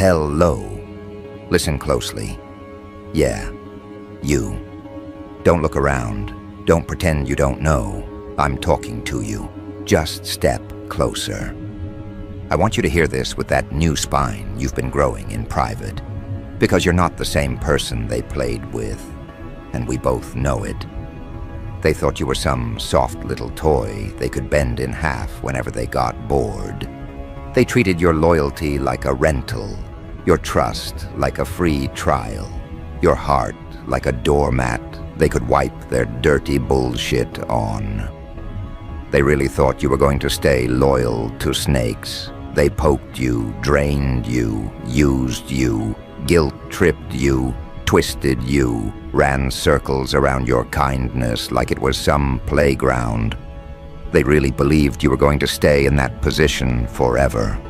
Hello. Listen closely. Yeah, you. Don't look around. Don't pretend you don't know. I'm talking to you. Just step closer. I want you to hear this with that new spine you've been growing in private. Because you're not the same person they played with. And we both know it. They thought you were some soft little toy they could bend in half whenever they got bored. They treated your loyalty like a rental, your trust like a free trial, your heart like a doormat they could wipe their dirty bullshit on. They really thought you were going to stay loyal to snakes. They poked you, drained you, used you, guilt-tripped you, twisted you, ran circles around your kindness like it was some playground. They really believed you were going to stay in that position forever.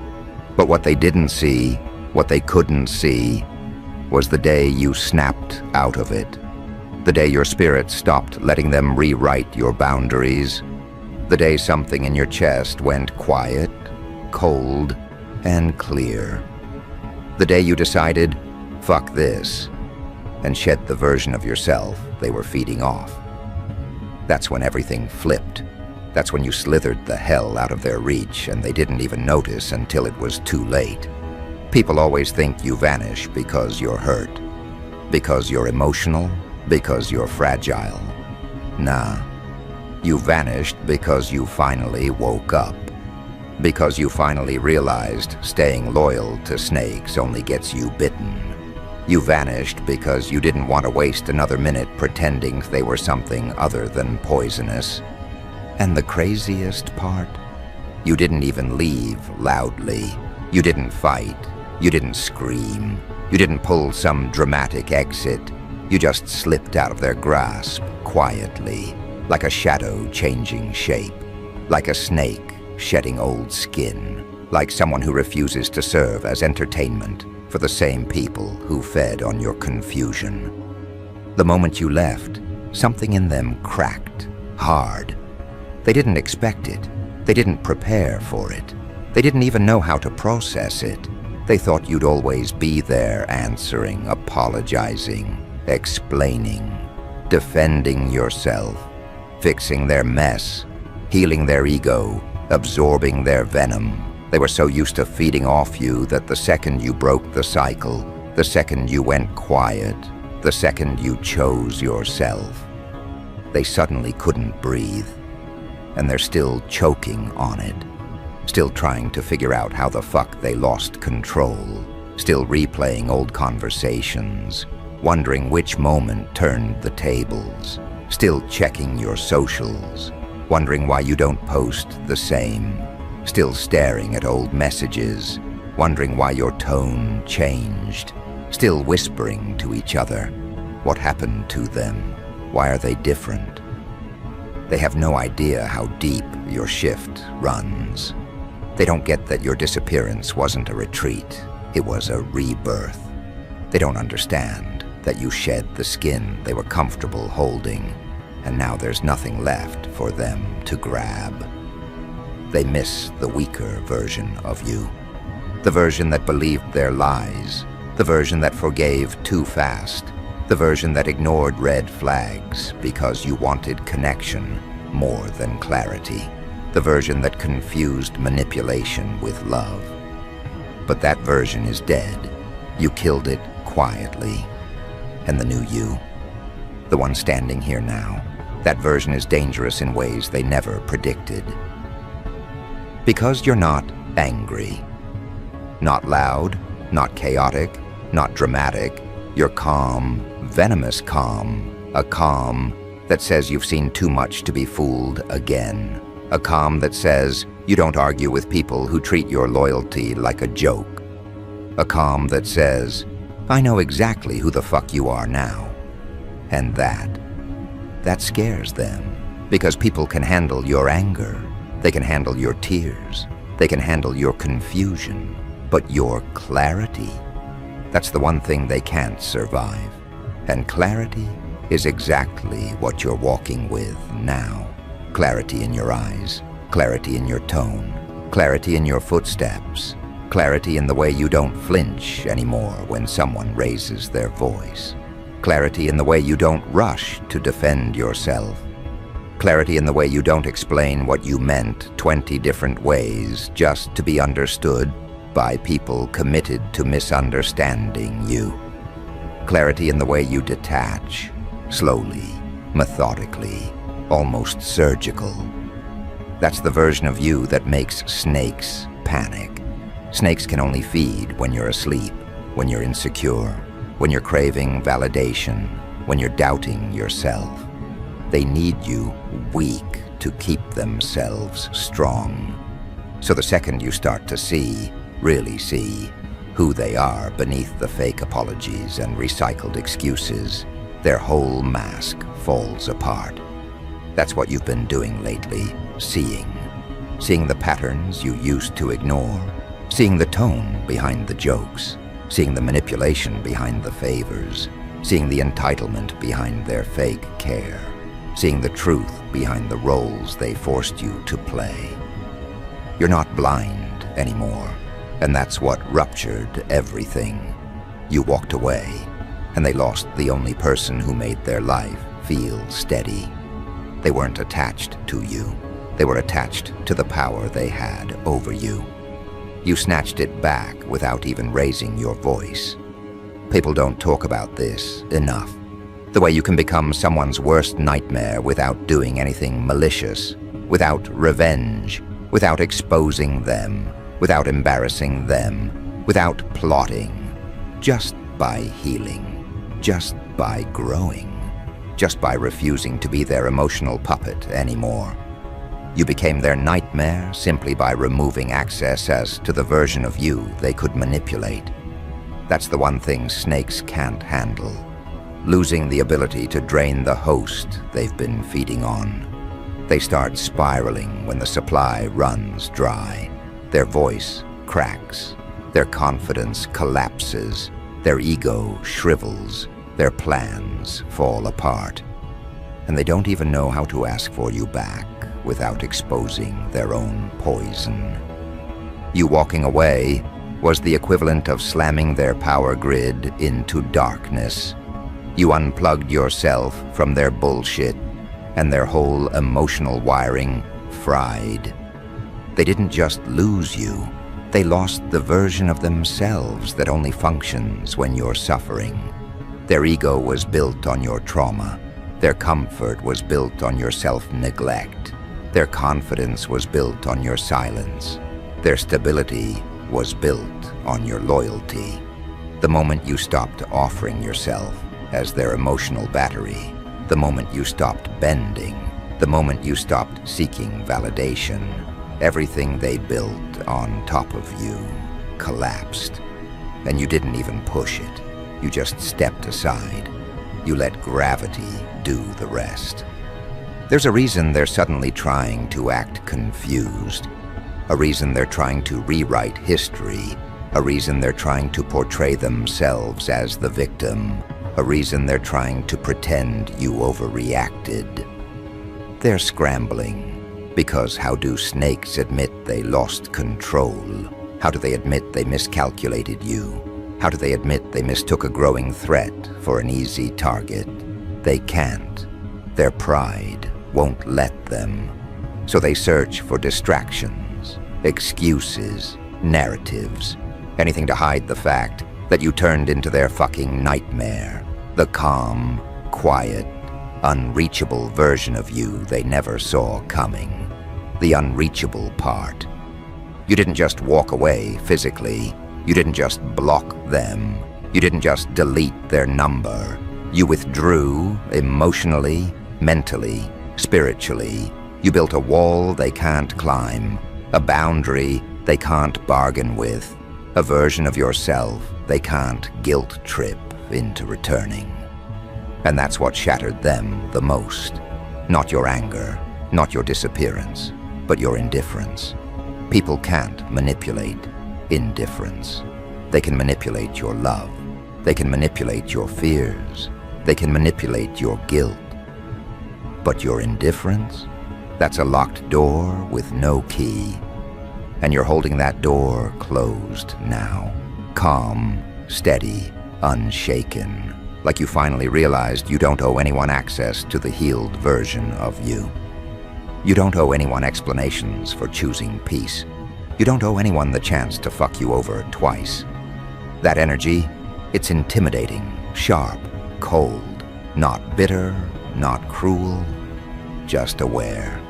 But what they didn't see, what they couldn't see, was the day you snapped out of it. The day your spirit stopped letting them rewrite your boundaries. The day something in your chest went quiet, cold, and clear. The day you decided, fuck this, and shed the version of yourself they were feeding off. That's when everything flipped. That's when you slithered the hell out of their reach and they didn't even notice until it was too late. People always think you vanish because you're hurt, because you're emotional, because you're fragile. Nah, you vanished because you finally woke up. Because you finally realized staying loyal to snakes only gets you bitten. You vanished because you didn't want to waste another minute pretending they were something other than poisonous. And the craziest part? You didn't even leave loudly. You didn't fight. You didn't scream. You didn't pull some dramatic exit. You just slipped out of their grasp quietly, like a shadow changing shape, like a snake shedding old skin, like someone who refuses to serve as entertainment for the same people who fed on your confusion. The moment you left, something in them cracked, hard. They didn't expect it. They didn't prepare for it. They didn't even know how to process it. They thought you'd always be there answering, apologizing, explaining, defending yourself, fixing their mess, healing their ego, absorbing their venom. They were so used to feeding off you that the second you broke the cycle, the second you went quiet, the second you chose yourself, they suddenly couldn't breathe. And they're still choking on it, still trying to figure out how the fuck they lost control, still replaying old conversations, wondering which moment turned the tables, still checking your socials, wondering why you don't post the same, still staring at old messages, wondering why your tone changed, still whispering to each other. What happened to them? Why are they different? They have no idea how deep your shift runs. They don't get that your disappearance wasn't a retreat, it was a rebirth. They don't understand that you shed the skin they were comfortable holding, and now there's nothing left for them to grab. They miss the weaker version of you, the version that believed their lies, the version that forgave too fast, the version that ignored red flags because you wanted connection more than clarity, the version that confused manipulation with love. But that version is dead. You killed it quietly. And the new you, the one standing here now, that version is dangerous in ways they never predicted. Because you're not angry, not loud, not chaotic, not dramatic, you're calm, venomous calm, a calm that says you've seen too much to be fooled again, a calm that says you don't argue with people who treat your loyalty like a joke, a calm that says, I know exactly who the fuck you are now. And that scares them, because people can handle your anger, they can handle your tears, they can handle your confusion, but your clarity, that's the one thing they can't survive. And clarity is exactly what you're walking with now. Clarity in your eyes, clarity in your tone, clarity in your footsteps, Clarity in the way you don't flinch anymore when someone raises their voice. Clarity in the way you don't rush to defend yourself. Clarity in the way you don't explain what you meant 20 different ways just to be understood by people committed to misunderstanding you. Clarity in the way you detach, slowly, methodically, almost surgical. That's the version of you that makes snakes panic. Snakes can only feed when you're asleep, when you're insecure, when you're craving validation, when you're doubting yourself. They need you weak to keep themselves strong. So the second you start to see, really see, who they are beneath the fake apologies and recycled excuses, their whole mask falls apart. That's what you've been doing lately, seeing. Seeing the patterns you used to ignore, seeing the tone behind the jokes, seeing the manipulation behind the favors, seeing the entitlement behind their fake care, seeing the truth behind the roles they forced you to play. You're not blind anymore, and that's what ruptured everything. You walked away, and they lost the only person who made their life feel steady. They weren't attached to you. They were attached to the power they had over you. You snatched it back without even raising your voice. People don't talk about this enough. The way you can become someone's worst nightmare without doing anything malicious, without revenge, without exposing them, without embarrassing them, without plotting, just by healing, just by growing, just by refusing to be their emotional puppet anymore. You became their nightmare simply by removing access as to the version of you they could manipulate. That's the one thing snakes can't handle. Losing the ability to drain the host they've been feeding on. They start spiraling when the supply runs dry. Their voice cracks. Their confidence collapses. Their ego shrivels. Their plans fall apart. And they don't even know how to ask for you back without exposing their own poison. You walking away was the equivalent of slamming their power grid into darkness. You unplugged yourself from their bullshit, and their whole emotional wiring fried. They didn't just lose you, they lost the version of themselves that only functions when you're suffering. Their ego was built on your trauma. Their comfort was built on your self-neglect. Their confidence was built on your silence. Their stability was built on your loyalty. The moment you stopped offering yourself as their emotional battery, the moment you stopped bending, the moment you stopped seeking validation, everything they built on top of you collapsed. And you didn't even push it. You just stepped aside. You let gravity do the rest. There's a reason they're suddenly trying to act confused, a reason they're trying to rewrite history, a reason they're trying to portray themselves as the victim, a reason they're trying to pretend you overreacted. They're scrambling, because how do snakes admit they lost control? How do they admit they miscalculated you? How do they admit they mistook a growing threat for an easy target? They can't. Their pride won't let them. So they search for distractions, excuses, narratives, anything to hide the fact that you turned into their fucking nightmare, the calm, quiet, unreachable version of you they never saw coming, the unreachable part. You didn't just walk away physically, you didn't just block them, you didn't just delete their number. You withdrew emotionally, mentally, spiritually. You built a wall they can't climb, a boundary they can't bargain with, a version of yourself they can't guilt trip into returning. And that's what shattered them the most. Not your anger, not your disappearance, but your indifference. People can't manipulate indifference. They can manipulate your love. They can manipulate your fears. They can manipulate your guilt. But your indifference? That's a locked door with no key. and you're holding that door closed now. Calm, steady, unshaken, like you finally realized you don't owe anyone access to the healed version of you. You don't owe anyone explanations for choosing peace. You don't owe anyone the chance to fuck you over twice. That energy, it's intimidating, sharp, cold, not bitter, not cruel, just aware.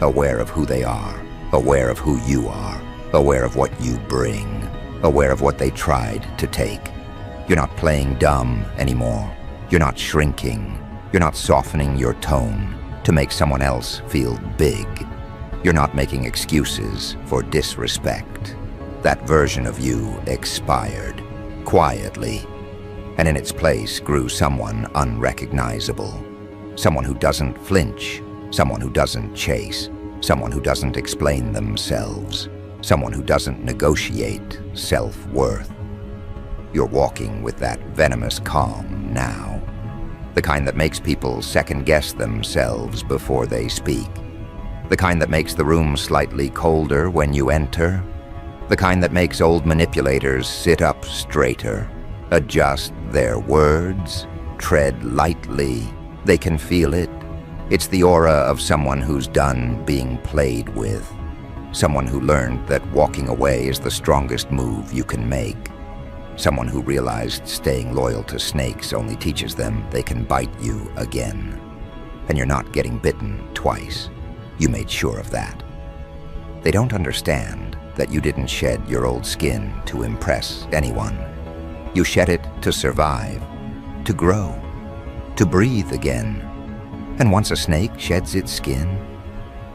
Aware of who they are, aware of who you are, aware of what you bring, aware of what they tried to take. You're not playing dumb anymore. You're not shrinking. You're not softening your tone to make someone else feel big. You're not making excuses for disrespect. That version of you expired, quietly, and in its place grew someone unrecognizable. Someone who doesn't flinch, someone who doesn't chase, someone who doesn't explain themselves, someone who doesn't negotiate self-worth. You're walking with that venomous calm now, the kind that makes people second-guess themselves before they speak, the kind that makes the room slightly colder when you enter, the kind that makes old manipulators sit up straighter, adjust their words, tread lightly. They can feel it. It's the aura of someone who's done being played with, someone who learned that walking away is the strongest move you can make, someone who realized staying loyal to snakes only teaches them they can bite you again. And you're not getting bitten twice. You made sure of that. They don't understand that you didn't shed your old skin to impress anyone. You shed it to survive, to grow, to breathe again. And once a snake sheds its skin,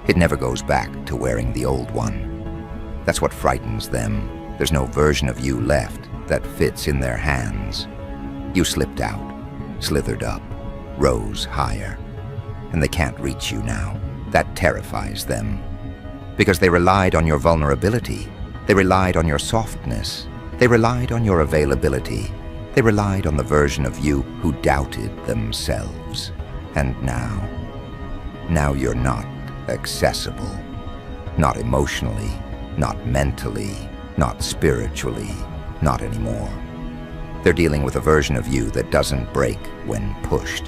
it never goes back to wearing the old one. That's what frightens them. There's no version of you left that fits in their hands. You slipped out, slithered up, rose higher, and they can't reach you now. That terrifies them. Because they relied on your vulnerability. They relied on your softness. They relied on your availability. They relied on the version of you who doubted themselves. And now you're not accessible. Not emotionally, not mentally, not spiritually, not anymore. They're dealing with a version of you that doesn't break when pushed,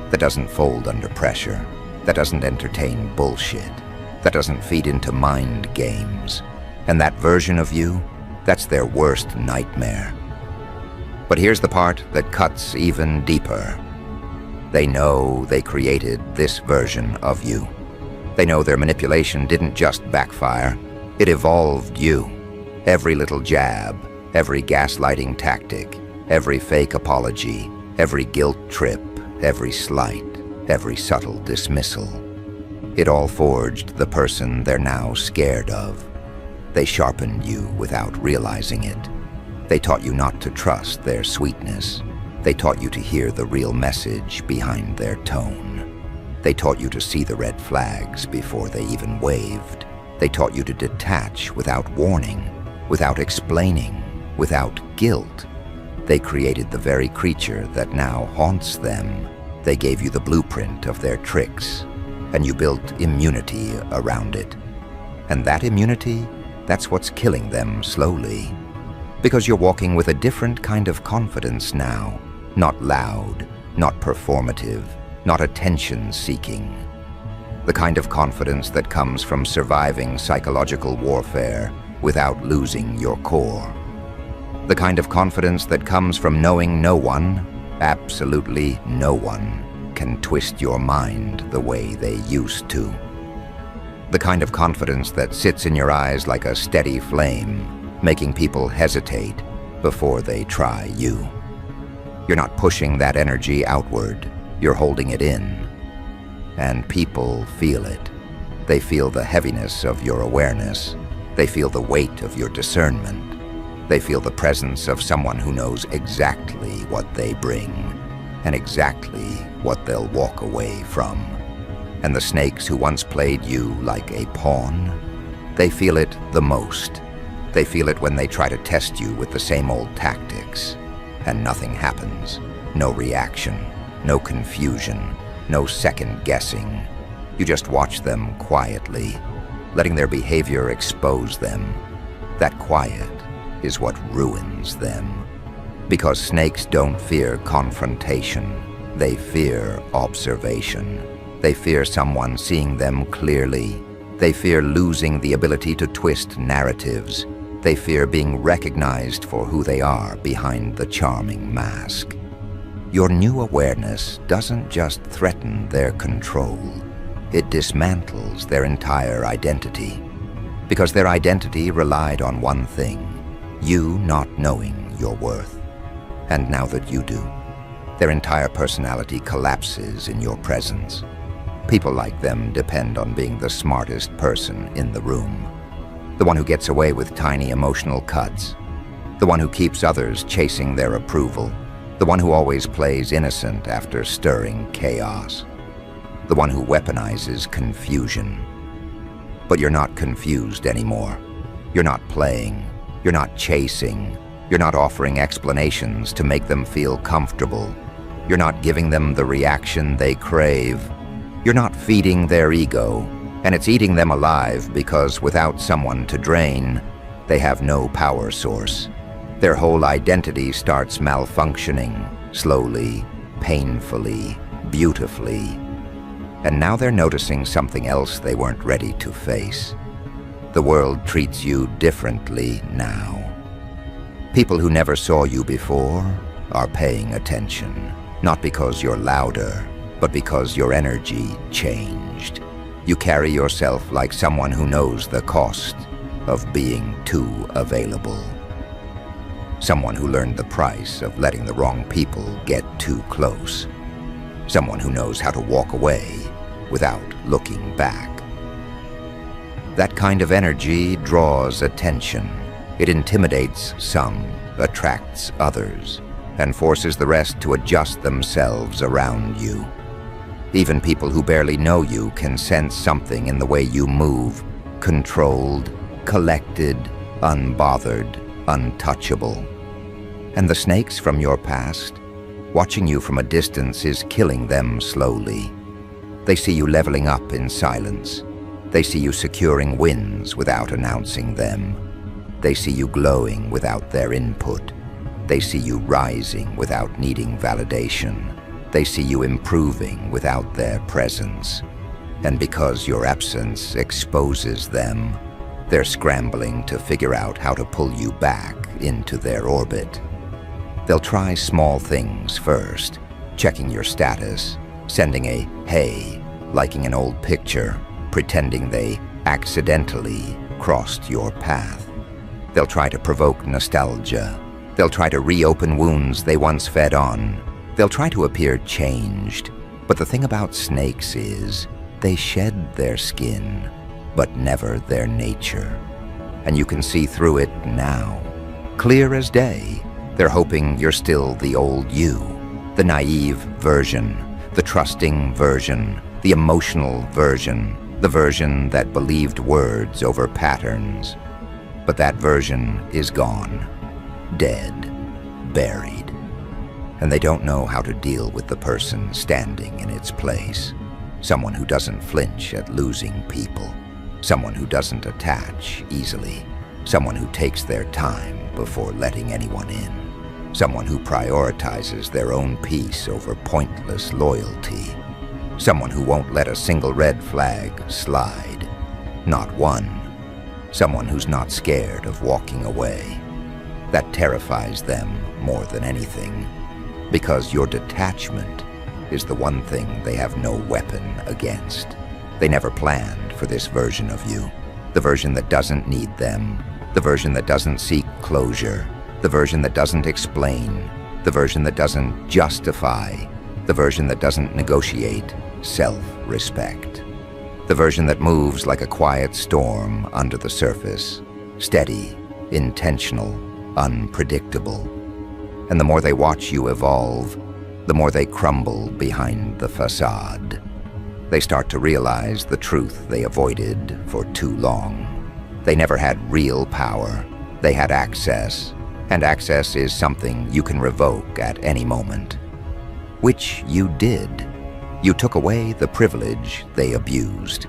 that doesn't fold under pressure, that doesn't entertain bullshit, that doesn't feed into mind games. And that version of you, that's their worst nightmare. But here's the part that cuts even deeper. They know they created this version of you. They know their manipulation didn't just backfire, it evolved you. Every little jab, every gaslighting tactic, every fake apology, every guilt trip, every slight, every subtle dismissal. It all forged the person they're now scared of. They sharpened you without realizing it. They taught you not to trust their sweetness. They taught you to hear the real message behind their tone. They taught you to see the red flags before they even waved. They taught you to detach without warning, without explaining, without guilt. They created the very creature that now haunts them. They gave you the blueprint of their tricks, and you built immunity around it. And that immunity, that's what's killing them slowly. Because you're walking with a different kind of confidence now. Not loud, not performative, not attention-seeking. The kind of confidence that comes from surviving psychological warfare without losing your core. The kind of confidence that comes from knowing no one, absolutely no one, can twist your mind the way they used to. The kind of confidence that sits in your eyes like a steady flame, making people hesitate before they try you. You're not pushing that energy outward, you're holding it in. And people feel it. They feel the heaviness of your awareness. They feel the weight of your discernment. They feel the presence of someone who knows exactly what they bring and exactly what they'll walk away from. And the snakes who once played you like a pawn, they feel it the most. They feel it when they try to test you with the same old tactics. And nothing happens. No reaction, no confusion, no second guessing. You just watch them quietly, letting their behavior expose them. That quiet is what ruins them. Because snakes don't fear confrontation. They fear observation. They fear someone seeing them clearly. They fear losing the ability to twist narratives. They fear being recognized for who they are behind the charming mask. Your new awareness doesn't just threaten their control. It dismantles their entire identity. Because their identity relied on one thing, you not knowing your worth. And now that you do, their entire personality collapses in your presence. People like them depend on being the smartest person in the room. The one who gets away with tiny emotional cuts. The one who keeps others chasing their approval. The one who always plays innocent after stirring chaos. The one who weaponizes confusion. But you're not confused anymore. You're not playing. You're not chasing. You're not offering explanations to make them feel comfortable. You're not giving them the reaction they crave. You're not feeding their ego, and it's eating them alive because without someone to drain, they have no power source. Their whole identity starts malfunctioning, slowly, painfully, beautifully. And now they're noticing something else they weren't ready to face. The world treats you differently now. People who never saw you before are paying attention, not because you're louder, but because your energy changed. You carry yourself like someone who knows the cost of being too available. Someone who learned the price of letting the wrong people get too close. Someone who knows how to walk away without looking back. That kind of energy draws attention. It intimidates some, attracts others, and forces the rest to adjust themselves around you. Even people who barely know you can sense something in the way you move, controlled, collected, unbothered, untouchable. And the snakes from your past, watching you from a distance is killing them slowly. They see you leveling up in silence. They see you securing wins without announcing them. They see you glowing without their input. They see you rising without needing validation. They see you improving without their presence. And because your absence exposes them, they're scrambling to figure out how to pull you back into their orbit. They'll try small things first, checking your status, sending a "hey," liking an old picture, pretending they accidentally crossed your path. They'll try to provoke nostalgia. They'll try to reopen wounds they once fed on. They'll try to appear changed. But the thing about snakes is, they shed their skin, but never their nature. And you can see through it now. Clear as day, they're hoping you're still the old you, the naive version, the trusting version, the emotional version, the version that believed words over patterns. But that version is gone, dead, buried. And they don't know how to deal with the person standing in its place. Someone who doesn't flinch at losing people. Someone who doesn't attach easily. Someone who takes their time before letting anyone in. Someone who prioritizes their own peace over pointless loyalty. Someone who won't let a single red flag slide. Not one. Someone who's not scared of walking away. That terrifies them more than anything, because your detachment is the one thing they have no weapon against. They never planned for this version of you, the version that doesn't need them, the version that doesn't seek closure, the version that doesn't explain, the version that doesn't justify, the version that doesn't negotiate self-respect. The version that moves like a quiet storm under the surface, steady, intentional, unpredictable. And the more they watch you evolve, the more they crumble behind the facade. They start to realize the truth they avoided for too long. They never had real power. They had access, and access is something you can revoke at any moment. Which you did. You took away the privilege they abused,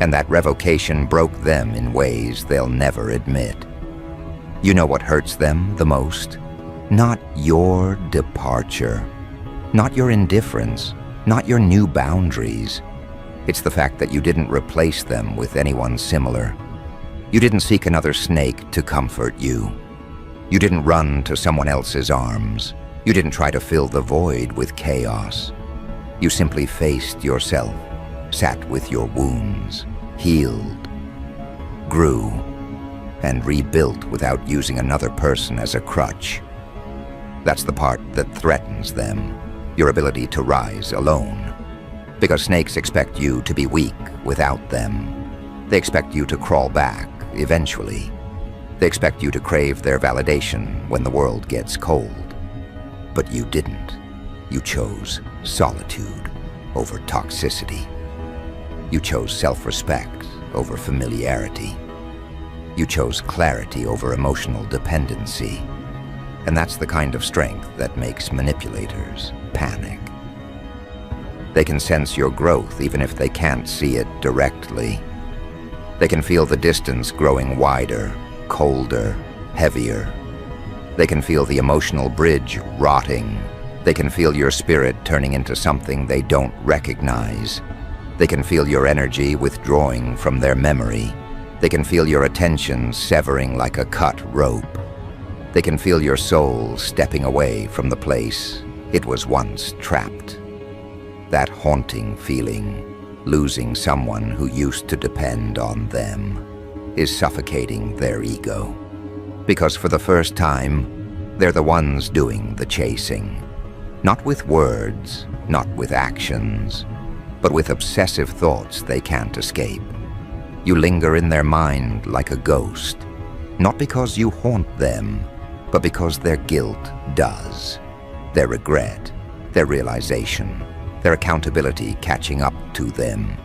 and that revocation broke them in ways they'll never admit. You know what hurts them the most? Not your departure, not your indifference, not your new boundaries. It's the fact that you didn't replace them with anyone similar. You didn't seek another snake to comfort you. You didn't run to someone else's arms. You didn't try to fill the void with chaos. You simply faced yourself, sat with your wounds, healed, grew, and rebuilt without using another person as a crutch. That's the part that threatens them, your ability to rise alone. Because snakes expect you to be weak without them. They expect you to crawl back eventually. They expect you to crave their validation when the world gets cold. But you didn't. You chose solitude over toxicity. You chose self-respect over familiarity. You chose clarity over emotional dependency. And that's the kind of strength that makes manipulators panic. They can sense your growth even if they can't see it directly. They can feel the distance growing wider, colder, heavier. They can feel the emotional bridge rotting. They can feel your spirit turning into something they don't recognize. They can feel your energy withdrawing from their memory. They can feel your attention severing like a cut rope. They can feel your soul stepping away from the place it was once trapped. That haunting feeling, losing someone who used to depend on them, is suffocating their ego. Because for the first time, they're the ones doing the chasing. Not with words, not with actions, but with obsessive thoughts they can't escape. You linger in their mind like a ghost, not because you haunt them, but because their guilt does. Their regret, their realization, their accountability catching up to them.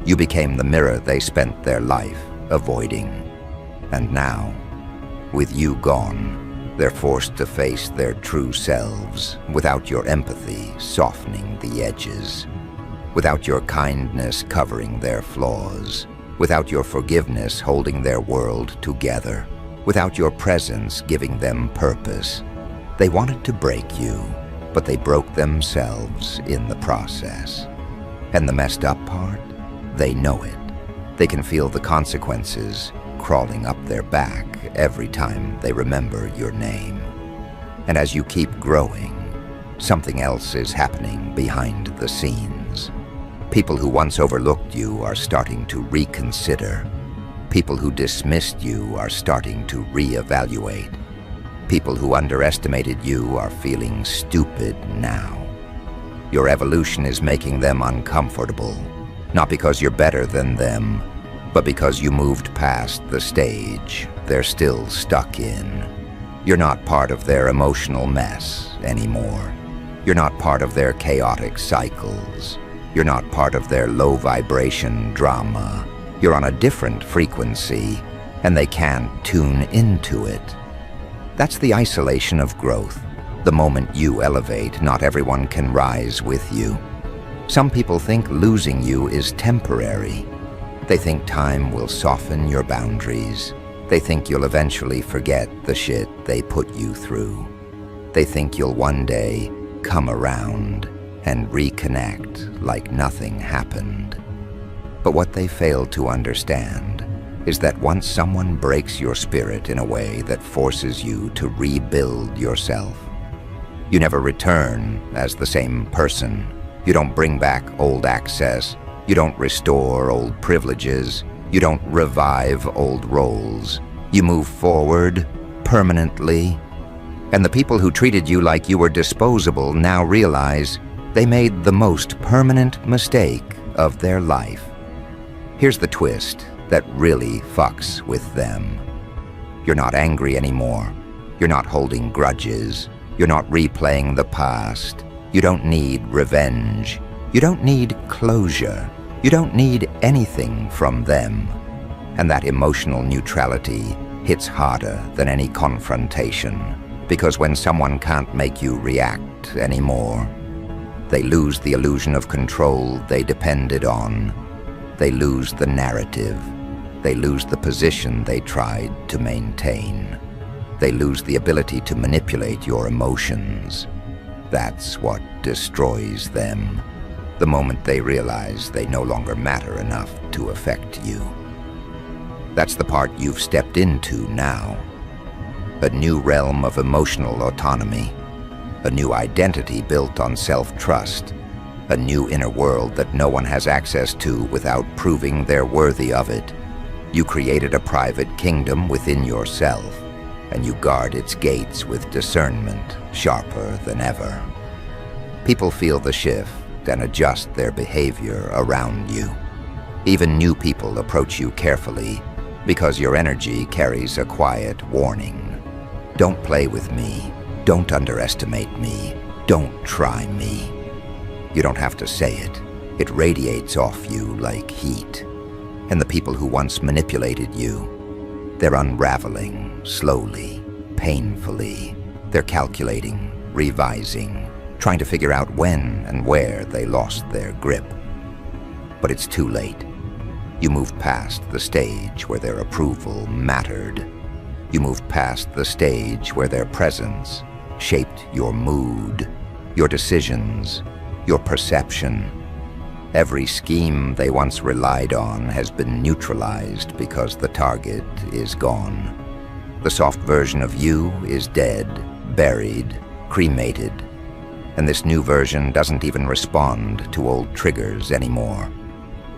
You became the mirror they spent their life avoiding. And now, with you gone, they're forced to face their true selves without your empathy softening the edges, without your kindness covering their flaws, without your forgiveness holding their world together, without your presence giving them purpose. They wanted to break you, but they broke themselves in the process. And the messed up part? They know it. They can feel the consequences crawling up their back every time they remember your name. And as you keep growing, something else is happening behind the scenes. People who once overlooked you are starting to reconsider. People who dismissed you are starting to reevaluate. People who underestimated you are feeling stupid now. Your evolution is making them uncomfortable, not because you're better than them, but because you moved past the stage they're still stuck in. You're not part of their emotional mess anymore. You're not part of their chaotic cycles. You're not part of their low vibration drama. You're on a different frequency, and they can't tune into it. That's the isolation of growth. The moment you elevate, not everyone can rise with you. Some people think losing you is temporary. They think time will soften your boundaries. They think you'll eventually forget the shit they put you through. They think you'll one day come around and reconnect like nothing happened. But what they fail to understand is that once someone breaks your spirit in a way that forces you to rebuild yourself, you never return as the same person. You don't bring back old access. You don't restore old privileges. You don't revive old roles. You move forward permanently. And the people who treated you like you were disposable now realize they made the most permanent mistake of their life. Here's the twist that really fucks with them. You're not angry anymore. You're not holding grudges. You're not replaying the past. You don't need revenge. You don't need closure. You don't need anything from them. And that emotional neutrality hits harder than any confrontation, because when someone can't make you react anymore, they lose the illusion of control they depended on. they lose the narrative. They lose the position they tried to maintain. They lose the ability to manipulate your emotions. That's what destroys them. The moment they realize they no longer matter enough to affect you. That's the part you've stepped into now. A new realm of emotional autonomy. A new identity built on self-trust. A new inner world that no one has access to without proving they're worthy of it. You created a private kingdom within yourself, and you guard its gates with discernment sharper than ever. People feel the shift and adjust their behavior around you. Even new people approach you carefully because your energy carries a quiet warning. Don't play with me. Don't underestimate me. Don't try me. You don't have to say it. It radiates off you like heat. And the people who once manipulated you, they're unraveling slowly, painfully. They're calculating, revising, trying to figure out when and where they lost their grip. But it's too late. You moved past the stage where their approval mattered. You moved past the stage where their presence shaped your mood, your decisions, your perception. Every scheme they once relied on has been neutralized because the target is gone. The soft version of you is dead, buried, cremated, and this new version doesn't even respond to old triggers anymore.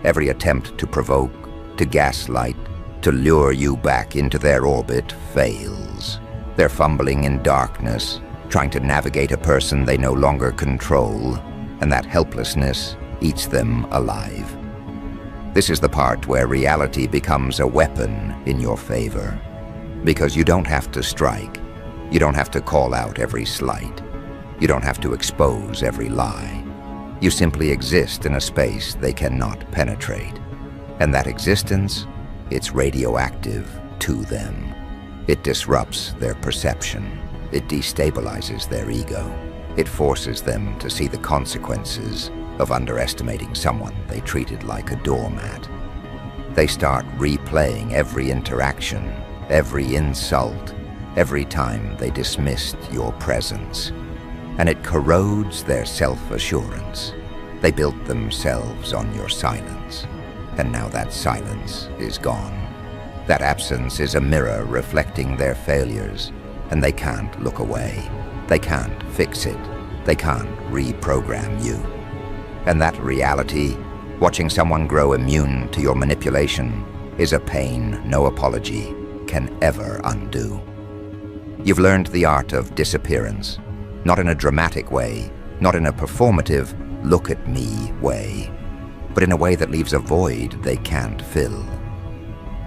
Every attempt to provoke, to gaslight, to lure you back into their orbit fails. They're fumbling in darkness, trying to navigate a person they no longer control, and that helplessness eats them alive. This is the part where reality becomes a weapon in your favor. Because you don't have to strike. You don't have to call out every slight. You don't have to expose every lie. You simply exist in a space they cannot penetrate. And that existence, it's radioactive to them. It disrupts their perception. It destabilizes their ego. It forces them to see the consequences of underestimating someone they treated like a doormat. They start replaying every interaction, every insult, every time they dismissed your presence. And it corrodes their self-assurance. They built themselves on your silence. And now that silence is gone. That absence is a mirror reflecting their failures, and they can't look away. They can't fix it. They can't reprogram you. And that reality, watching someone grow immune to your manipulation, is a pain no apology can ever undo. You've learned the art of disappearance, not in a dramatic way, not in a performative, look-at-me way, but in a way that leaves a void they can't fill.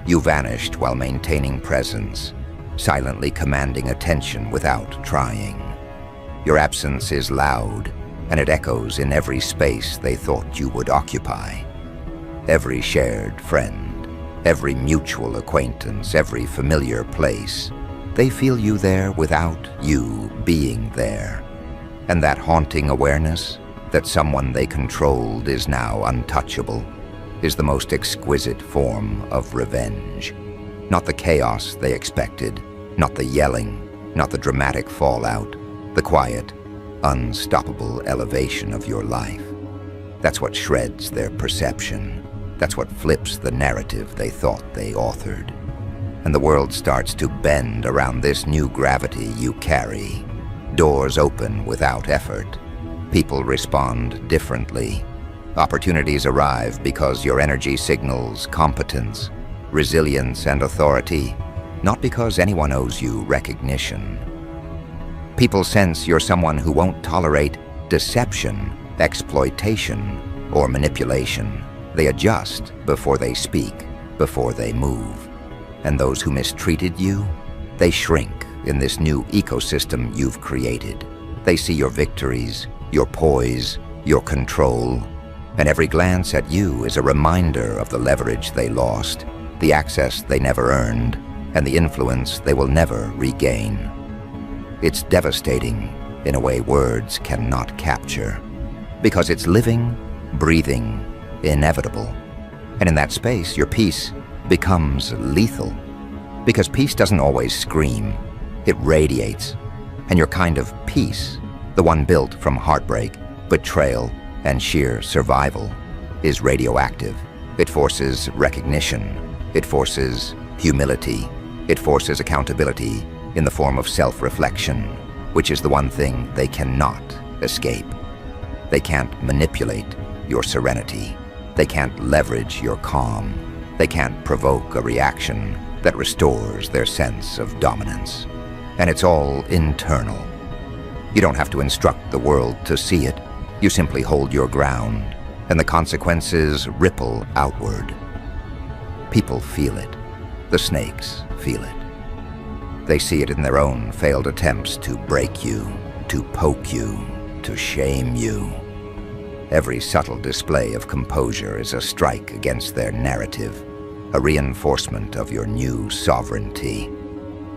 You vanished while maintaining presence, silently commanding attention without trying. Your absence is loud, and it echoes in every space they thought you would occupy. Every shared friend, every mutual acquaintance, every familiar place, they feel you there without you being there. And that haunting awareness that someone they controlled is now untouchable is the most exquisite form of revenge. Not the chaos they expected, not the yelling, not the dramatic fallout, the quiet, unstoppable elevation of your life. That's what shreds their perception. That's what flips the narrative they thought they authored. And the world starts to bend around this new gravity you carry. Doors open without effort. People respond differently. Opportunities arrive because your energy signals competence, resilience, and authority, not because anyone owes you recognition. People sense you're someone who won't tolerate deception, exploitation, or manipulation. They adjust before they speak, before they move. And those who mistreated you, they shrink in this new ecosystem you've created. They see your victories, your poise, your control, and every glance at you is a reminder of the leverage they lost, the access they never earned, and the influence they will never regain. It's devastating in a way words cannot capture, because it's living, breathing, inevitable. And in that space, your peace becomes lethal. Because peace doesn't always scream, it radiates. And your kind of peace, the one built from heartbreak, betrayal, and sheer survival, is radioactive. It forces recognition. It forces humility. It forces accountability in the form of self-reflection, which is the one thing they cannot escape. They can't manipulate your serenity. They can't leverage your calm. They can't provoke a reaction that restores their sense of dominance. And it's all internal. You don't have to instruct the world to see it. You simply hold your ground, and the consequences ripple outward. People feel it. The snakes feel it. They see it in their own failed attempts to break you, to poke you, to shame you. Every subtle display of composure is a strike against their narrative, a reinforcement of your new sovereignty.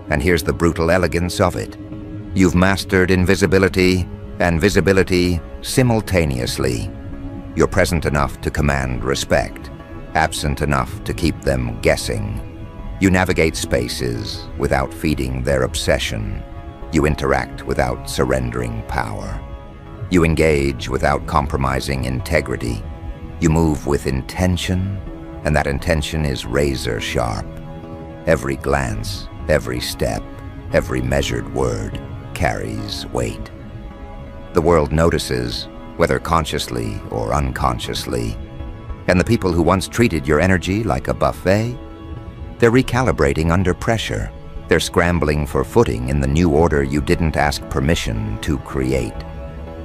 And here's the brutal elegance of it. You've mastered invisibility and visibility simultaneously. You're present enough to command respect, absent enough to keep them guessing. You navigate spaces without feeding their obsession. You interact without surrendering power. You engage without compromising integrity. You move with intention, and that intention is razor sharp. Every glance, every step, every measured word carries weight. The world notices, whether consciously or unconsciously, and the people who once treated your energy like a buffet, they're recalibrating under pressure. They're scrambling for footing in the new order you didn't ask permission to create.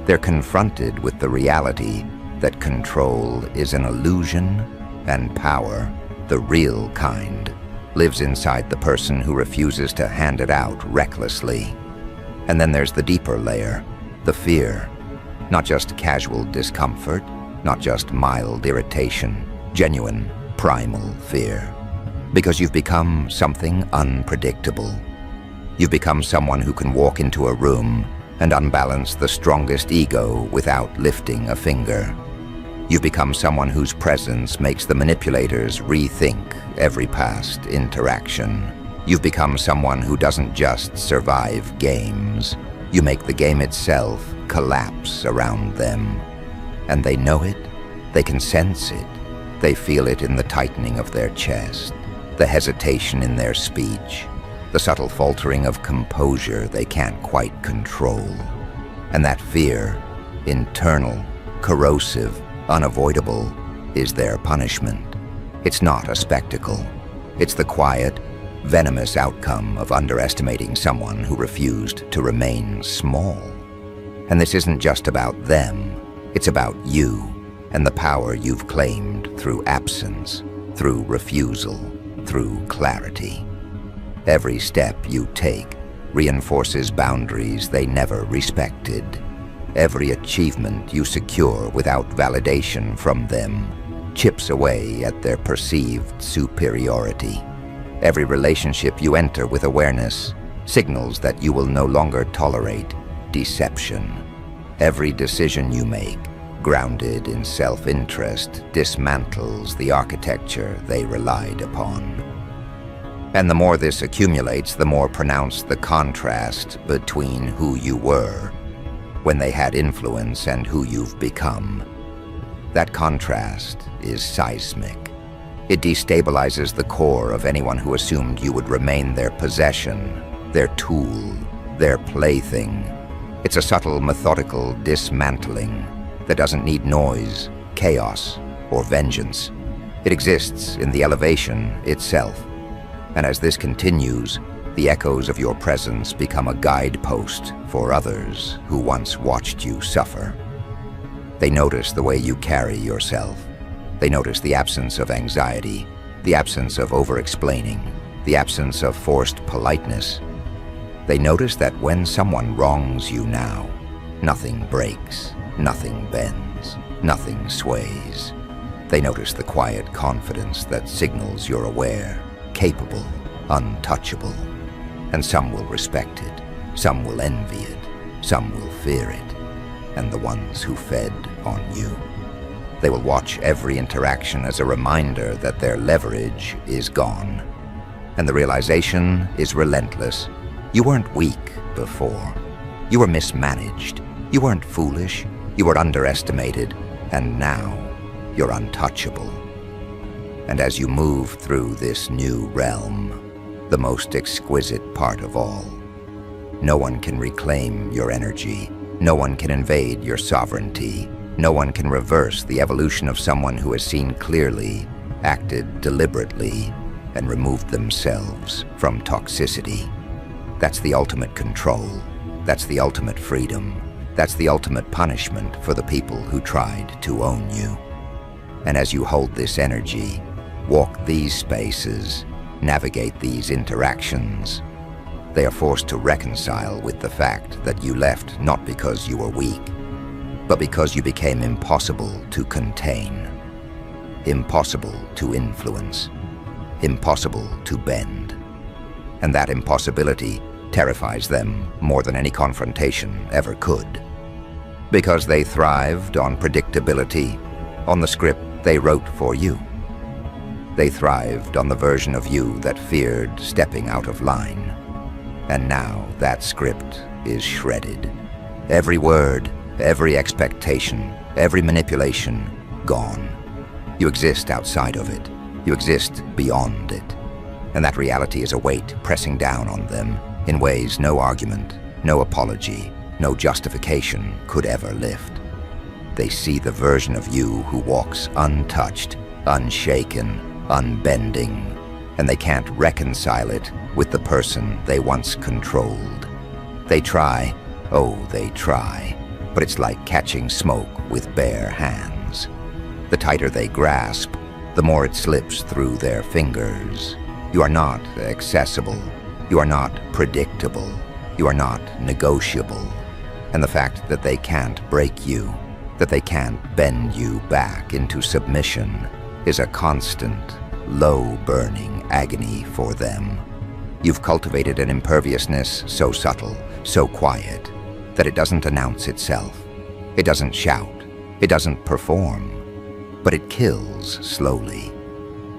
They're confronted with the reality that control is an illusion and power, the real kind, lives inside the person who refuses to hand it out recklessly. And then there's the deeper layer, the fear. Not just casual discomfort, not just mild irritation, genuine, primal fear. Because you've become something unpredictable. You've become someone who can walk into a room and unbalance the strongest ego without lifting a finger. You've become someone whose presence makes the manipulators rethink every past interaction. You've become someone who doesn't just survive games. You make the game itself collapse around them. And they know it. They can sense it. They feel it in the tightening of their chest, the hesitation in their speech, the subtle faltering of composure they can't quite control. And that fear, internal, corrosive, unavoidable, is their punishment. It's not a spectacle. It's the quiet, venomous outcome of underestimating someone who refused to remain small. And this isn't just about them. It's about you and the power you've claimed through absence, through refusal, through clarity. Every step you take reinforces boundaries they never respected. Every achievement you secure without validation from them chips away at their perceived superiority. Every relationship you enter with awareness signals that you will no longer tolerate deception. Every decision you make, grounded in self-interest, dismantles the architecture they relied upon. And the more this accumulates, the more pronounced the contrast between who you were when they had influence and who you've become. That contrast is seismic. It destabilizes the core of anyone who assumed you would remain their possession, their tool, their plaything. It's a subtle, methodical dismantling that doesn't need noise, chaos, or vengeance. It exists in the elevation itself. And as this continues, the echoes of your presence become a guidepost for others who once watched you suffer. They notice the way you carry yourself. They notice the absence of anxiety, the absence of over-explaining, the absence of forced politeness. They notice that when someone wrongs you now, nothing breaks, nothing bends, nothing sways. They notice the quiet confidence that signals you're aware, capable, untouchable. And some will respect it, some will envy it, some will fear it. And the ones who fed on you, They will watch every interaction as a reminder that their leverage is gone. And the realization is relentless. You weren't weak before. You were mismanaged. You weren't foolish. You were underestimated. And now you're untouchable. And as you move through this new realm, the most exquisite part of all, no one can reclaim your energy. No one can invade your sovereignty. No one can reverse the evolution of someone who has seen clearly, acted deliberately, and removed themselves from toxicity. That's the ultimate control. That's the ultimate freedom. That's the ultimate punishment for the people who tried to own you. And as you hold this energy, walk these spaces, navigate these interactions, they are forced to reconcile with the fact that you left not because you were weak, but because you became impossible to contain, impossible to influence, impossible to bend. And that impossibility terrifies them more than any confrontation ever could. Because they thrived on predictability, on the script they wrote for you. They thrived on the version of you that feared stepping out of line. And now that script is shredded. Every word, every expectation, every manipulation, gone. You exist outside of it. You exist beyond it. And that reality is a weight pressing down on them in ways no argument, no apology, no justification could ever lift. They see the version of you who walks untouched, unshaken, unbending, and they can't reconcile it with the person they once controlled. They try, oh, they try, but it's like catching smoke with bare hands. The tighter they grasp, the more it slips through their fingers. You are not accessible. You are not predictable. You are not negotiable. And the fact that they can't break you, that they can't bend you back into submission, is a constant, low-burning agony for them. You've cultivated an imperviousness so subtle, so quiet, that it doesn't announce itself. It doesn't shout. It doesn't perform. But it kills slowly.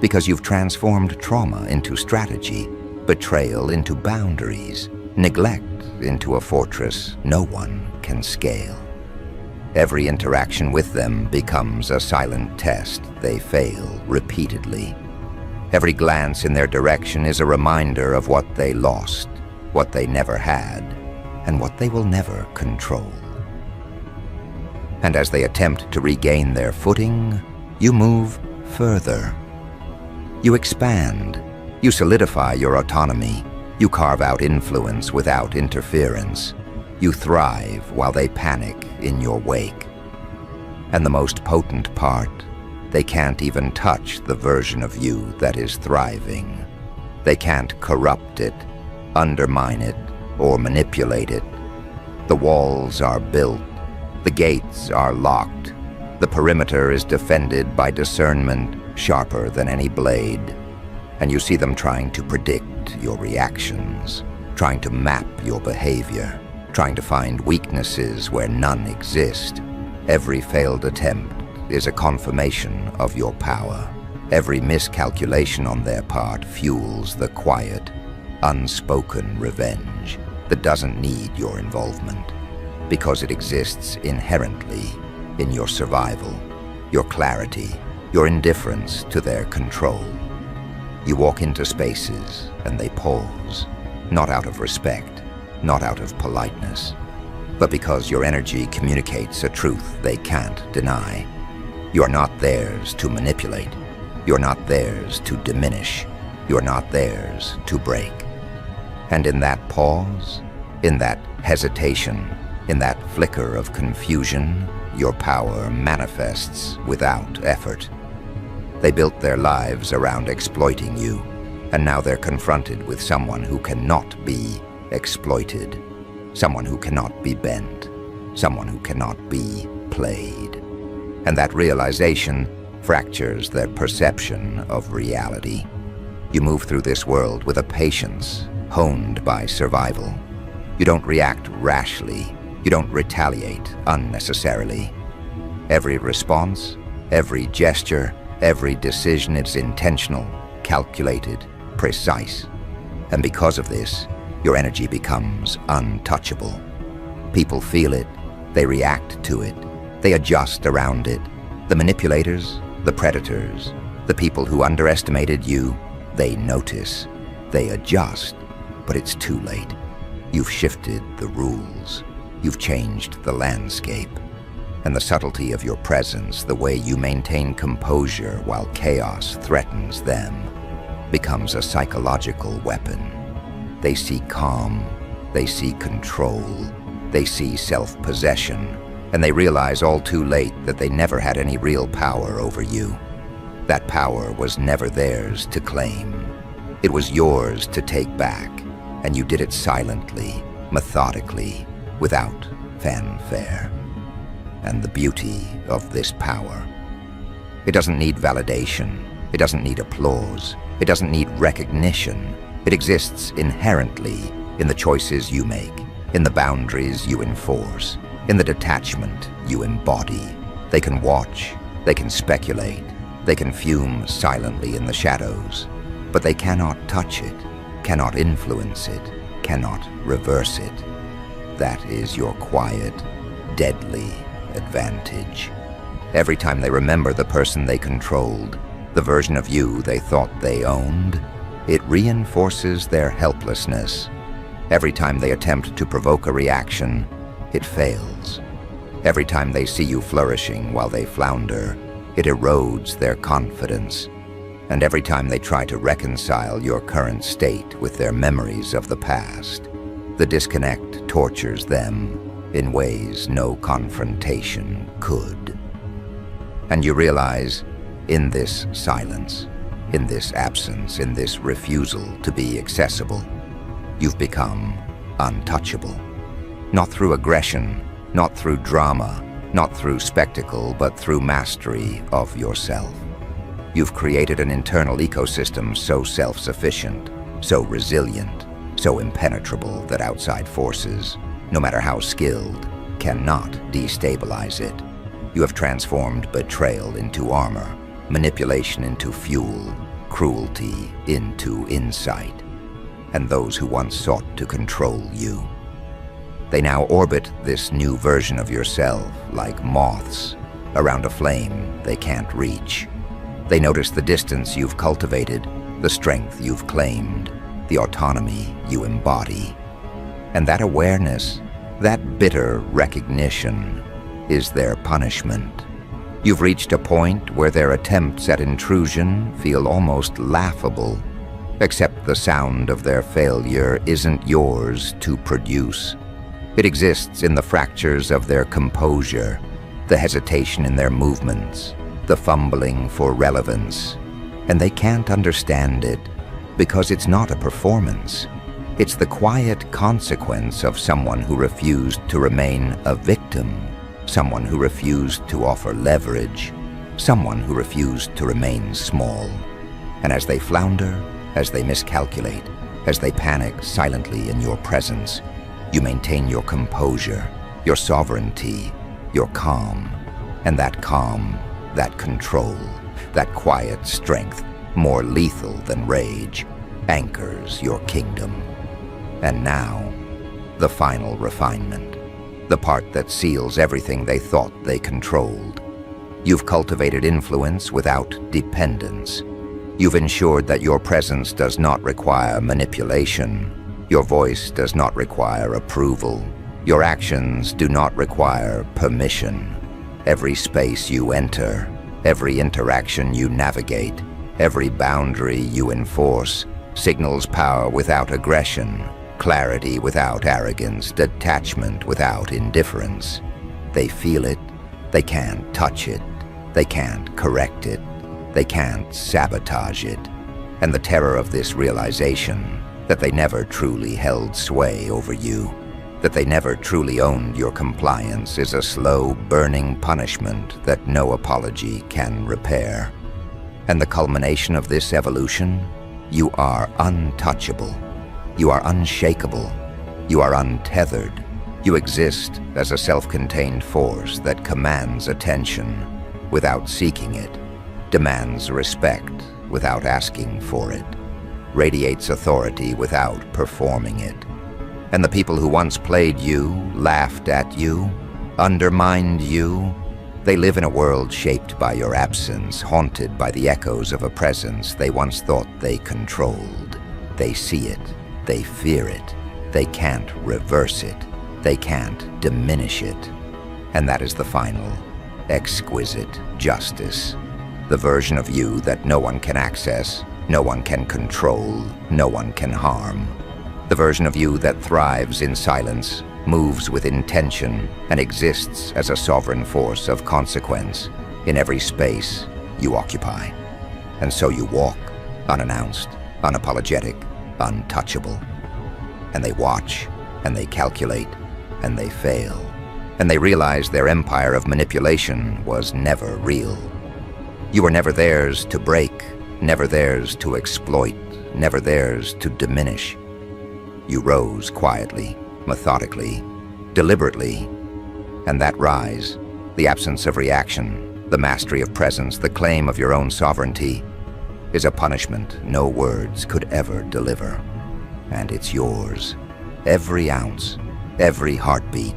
Because you've transformed trauma into strategy, betrayal into boundaries, neglect into a fortress no one can scale. Every interaction with them becomes a silent test they fail repeatedly. Every glance in their direction is a reminder of what they lost, what they never had, and what they will never control. And as they attempt to regain their footing, you move further. You expand. You solidify your autonomy. You carve out influence without interference. You thrive while they panic in your wake. And the most potent part, they can't even touch the version of you that is thriving. They can't corrupt it, undermine it, or manipulate it. The walls are built. The gates are locked. The perimeter is defended by discernment sharper than any blade. And you see them trying to predict your reactions, trying to map your behavior, trying to find weaknesses where none exist. Every failed attempt is a confirmation of your power. Every miscalculation on their part fuels the quiet, unspoken revenge that doesn't need your involvement, because it exists inherently in your survival, your clarity, your indifference to their control. You walk into spaces and they pause, not out of respect, not out of politeness, but because your energy communicates a truth they can't deny. You are not theirs to manipulate. You are not theirs to diminish. You are not theirs to break. And in that pause, in that hesitation, in that flicker of confusion, your power manifests without effort. They built their lives around exploiting you, and now they're confronted with someone who cannot be exploited, someone who cannot be bent, someone who cannot be played. And that realization fractures their perception of reality. You move through this world with a patience honed by survival. You don't react rashly. You don't retaliate unnecessarily. Every response, Every gesture, every decision is intentional, calculated, precise. And because of this, your energy becomes untouchable. People feel it, they react to it, they adjust around it. The manipulators, the predators, the people who underestimated you, they notice, they adjust, but it's too late. You've shifted the rules, you've changed the landscape. And the subtlety of your presence, the way you maintain composure while chaos threatens them, becomes a psychological weapon. They see calm, they see control, they see self-possession, and they realize all too late that they never had any real power over you. That power was never theirs to claim. It was yours to take back, and you did it silently, methodically, without fanfare. And the beauty of this power. It doesn't need validation. It doesn't need applause. It doesn't need recognition. It exists inherently in the choices you make, in the boundaries you enforce, in the detachment you embody. They can watch, they can speculate, they can fume silently in the shadows, but they cannot touch it, cannot influence it, cannot reverse it. That is your quiet, deadly advantage. Every time they remember the person they controlled, the version of you they thought they owned, it reinforces their helplessness. Every time they attempt to provoke a reaction, it fails. Every time they see you flourishing while they flounder, it erodes their confidence. And every time they try to reconcile your current state with their memories of the past, the disconnect tortures them in ways no confrontation could. And you realize, in this silence, in this absence, in this refusal to be accessible, you've become untouchable. Not through aggression, not through drama, not through spectacle, but through mastery of yourself. You've created an internal ecosystem so self-sufficient, so resilient, so impenetrable that outside forces, no matter how skilled, cannot destabilize it. You have transformed betrayal into armor, manipulation into fuel, cruelty into insight. And those who once sought to control you, they now orbit this new version of yourself like moths around a flame they can't reach. They notice the distance you've cultivated, the strength you've claimed, the autonomy you embody. And that awareness, that bitter recognition, is their punishment. You've reached a point where their attempts at intrusion feel almost laughable, except the sound of their failure isn't yours to produce. It exists in the fractures of their composure, the hesitation in their movements, the fumbling for relevance. And they can't understand it because it's not a performance. It's the quiet consequence of someone who refused to remain a victim, someone who refused to offer leverage, someone who refused to remain small. And as they flounder, as they miscalculate, as they panic silently in your presence, you maintain your composure, your sovereignty, your calm. And that calm, that control, that quiet strength, more lethal than rage, anchors your kingdom. And now, the final refinement, the part that seals everything they thought they controlled. You've cultivated influence without dependence. You've ensured that your presence does not require manipulation. Your voice does not require approval. Your actions do not require permission. Every space you enter, every interaction you navigate, every boundary you enforce, signals power without aggression, clarity without arrogance, detachment without indifference. They feel it, they can't touch it, they can't correct it, they can't sabotage it. And the terror of this realization, that they never truly held sway over you, that they never truly owned your compliance, is a slow, burning punishment that no apology can repair. And the culmination of this evolution, you are untouchable. You are unshakable. You are untethered. You exist as a self-contained force that commands attention. without seeking it, demands respect without asking for it, radiates authority without performing it. And the people who once played you, laughed at you, undermined you, they live in a world shaped by your absence, haunted by the echoes of a presence they once thought they controlled. They see it, they fear it, they can't reverse it, they can't diminish it. And that is the final, exquisite justice. The version of you that no one can access, no one can control, no one can harm. The version of you that thrives in silence, moves with intention, and exists as a sovereign force of consequence in every space you occupy. And so you walk, unannounced, unapologetic, untouchable. And they watch, and they calculate, and they fail. And they realize their empire of manipulation was never real. You were never theirs to break, never theirs to exploit, never theirs to diminish. You rose quietly, methodically, deliberately, and that rise, the absence of reaction, the mastery of presence, the claim of your own sovereignty, is a punishment no words could ever deliver. And it's yours. Every ounce, every heartbeat,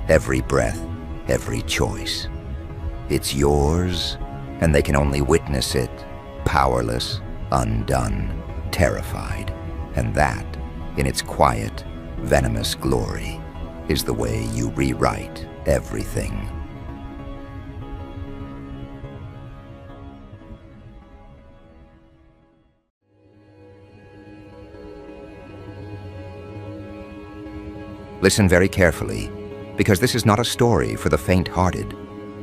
every breath, every choice. It's yours, and they can only witness it, powerless, undone, terrified. And that, in its quiet, venomous glory, is the way you rewrite everything. Listen very carefully, because this is not a story for the faint-hearted,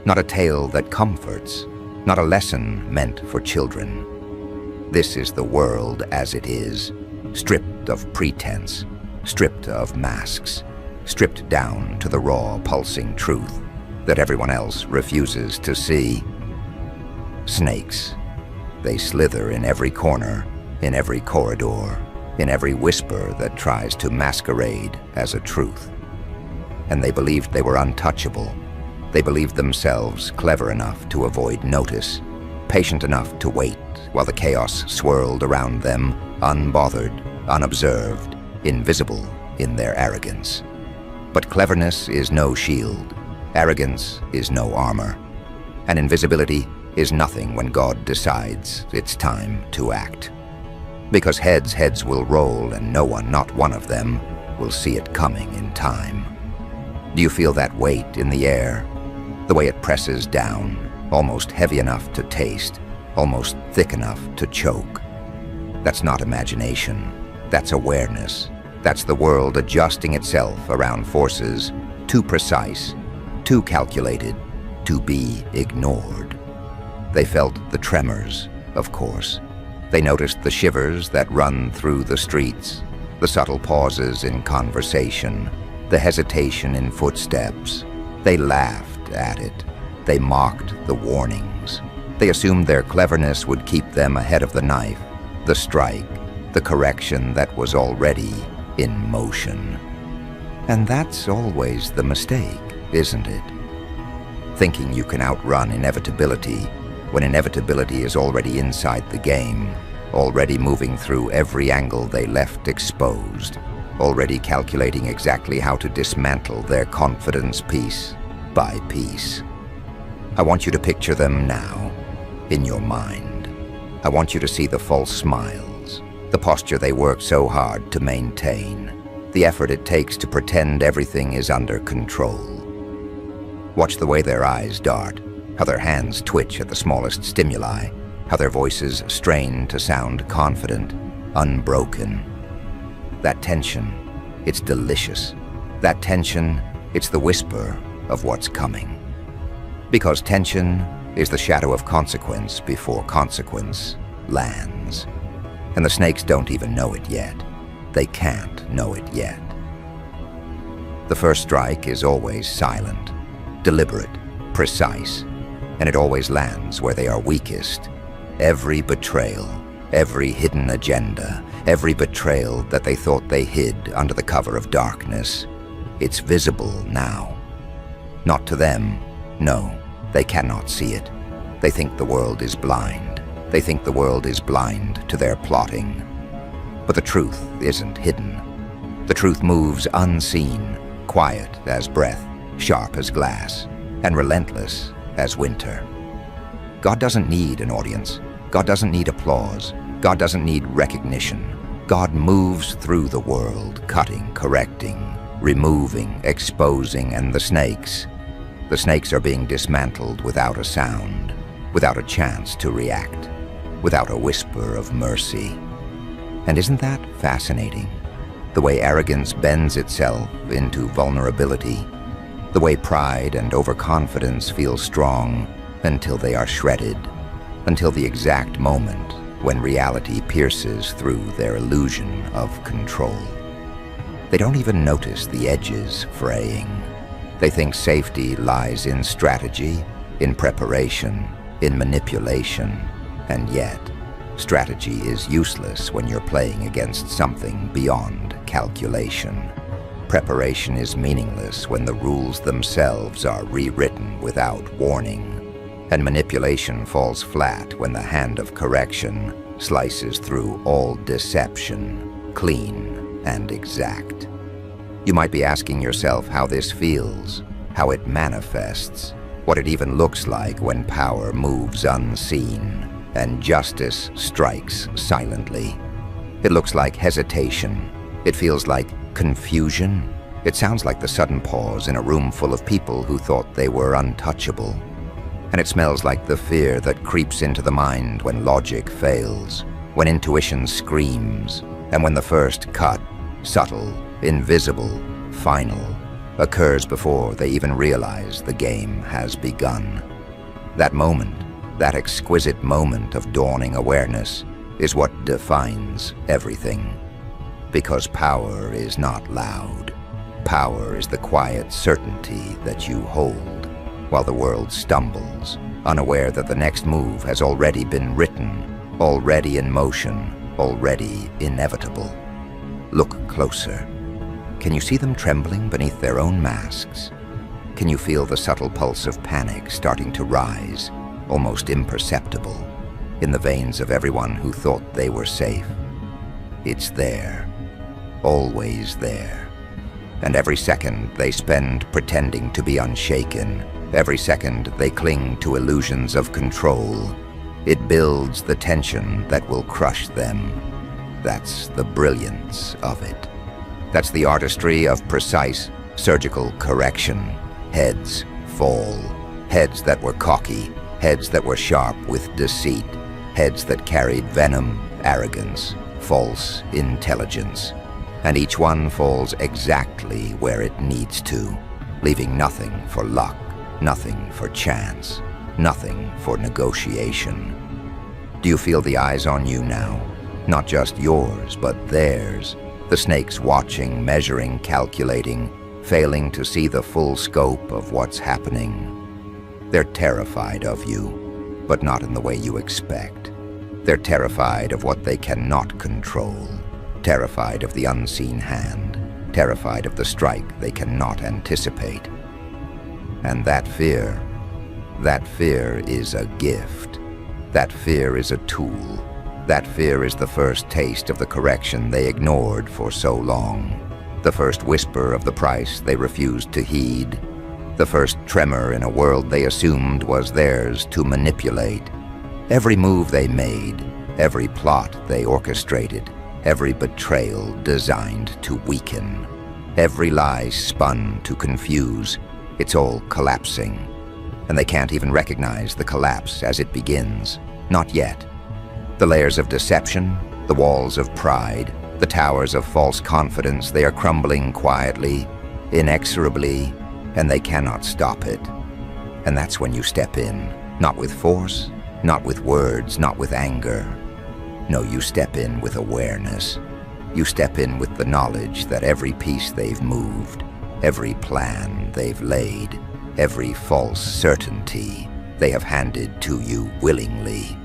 not a tale that comforts, not a lesson meant for children. This is the world as it is, stripped of pretense, stripped of masks, stripped down to the raw, pulsing truth that everyone else refuses to see. Snakes. They slither in every corner, in every corridor, in every whisper that tries to masquerade as a truth. And they believed they were untouchable. They believed themselves clever enough to avoid notice, patient enough to wait while the chaos swirled around them, unbothered, unobserved, invisible in their arrogance. But cleverness is no shield, arrogance is no armor, and invisibility is nothing when God decides it's time to act. Because heads will roll, and no one, not one of them, will see it coming in time. Do you feel that weight in the air? The way it presses down, almost heavy enough to taste, almost thick enough to choke. That's not imagination, that's awareness. That's the world adjusting itself around forces too precise, too calculated, to be ignored. They felt the tremors, of course. They noticed the shivers that run through the streets, the subtle pauses in conversation, the hesitation in footsteps. They laughed at it. They mocked the warnings. They assumed their cleverness would keep them ahead of the knife, the strike, the correction that was already in motion. And that's always the mistake, isn't it? Thinking you can outrun inevitability when inevitability is already inside the game, already moving through every angle they left exposed, already calculating exactly how to dismantle their confidence piece by piece. I want you to picture them now, in your mind. I want you to see the false smiles, the posture they work so hard to maintain, the effort it takes to pretend everything is under control. Watch the way their eyes dart, how their hands twitch at the smallest stimuli, how their voices strain to sound confident, unbroken. That tension, it's delicious. That tension, it's the whisper of what's coming. Because tension is the shadow of consequence before consequence lands. And the snakes don't even know it yet. They can't know it yet. The first strike is always silent, deliberate, precise, and it always lands where they are weakest. Every betrayal, every hidden agenda, every betrayal that they thought they hid under the cover of darkness, it's visible now. Not to them, no, they cannot see it. They think the world is blind. They think the world is blind to their plotting. But the truth isn't hidden. The truth moves unseen, quiet as breath, sharp as glass, and relentless as winter. God doesn't need an audience. God doesn't need applause. God doesn't need recognition. God moves through the world, cutting, correcting, removing, exposing, and the snakes are being dismantled without a sound, without a chance to react, without a whisper of mercy. And isn't that fascinating? The way arrogance bends itself into vulnerability, the way pride and overconfidence feel strong until they are shredded, until the exact moment when reality pierces through their illusion of control. They don't even notice the edges fraying. They think safety lies in strategy, in preparation, in manipulation, and yet, strategy is useless when you're playing against something beyond calculation. Preparation is meaningless when the rules themselves are rewritten without warning. And manipulation falls flat when the hand of correction slices through all deception, clean and exact. You might be asking yourself how this feels, how it manifests, what it even looks like when power moves unseen and justice strikes silently. It looks like hesitation. It feels like confusion. It sounds like the sudden pause in a room full of people who thought they were untouchable. And it smells like the fear that creeps into the mind when logic fails, when intuition screams, and when the first cut, subtle, invisible, final, occurs before they even realize the game has begun. That moment, that exquisite moment of dawning awareness, is what defines everything. Because power is not loud. Power is the quiet certainty that you hold while the world stumbles, unaware that the next move has already been written, already in motion, already inevitable. Look closer. Can you see them trembling beneath their own masks? Can you feel the subtle pulse of panic starting to rise, almost imperceptible, in the veins of everyone who thought they were safe? It's there, always there. And every second they spend pretending to be unshaken, every second they cling to illusions of control, it builds the tension that will crush them. That's the brilliance of it. That's the artistry of precise, surgical correction. Heads fall. Heads that were cocky. Heads that were sharp with deceit. Heads that carried venom, arrogance, false intelligence. And each one falls exactly where it needs to, leaving nothing for luck, nothing for chance, nothing for negotiation. Do you feel the eyes on you now? Not just yours, but theirs. The snakes watching, measuring, calculating, failing to see the full scope of what's happening. They're terrified of you, but not in the way you expect. They're terrified of what they cannot control, terrified of the unseen hand, terrified of the strike they cannot anticipate. And that fear is a gift. That fear is a tool. That fear is the first taste of the correction they ignored for so long. The first whisper of the price they refused to heed. The first tremor in a world they assumed was theirs to manipulate. Every move they made, every plot they orchestrated, every betrayal designed to weaken, every lie spun to confuse, it's all collapsing. And they can't even recognize the collapse as it begins. Not yet. The layers of deception, the walls of pride, the towers of false confidence, they are crumbling quietly, inexorably, and they cannot stop it. And that's when you step in, not with force, not with words, not with anger. No, you step in with awareness. You step in with the knowledge that every piece they've moved, every plan they've laid, every false certainty they have handed to you willingly.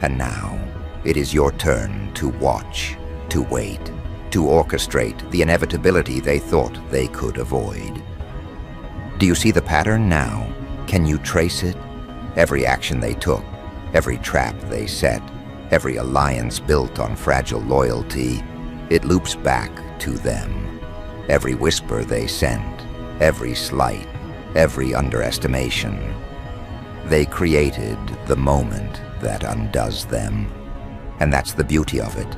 And now, it is your turn to watch, to wait, to orchestrate the inevitability they thought they could avoid. Do you see the pattern now? Can you trace it? Every action they took, every trap they set, every alliance built on fragile loyalty, it loops back to them. Every whisper they sent, every slight, every underestimation. They created the moment that undoes them. And that's the beauty of it.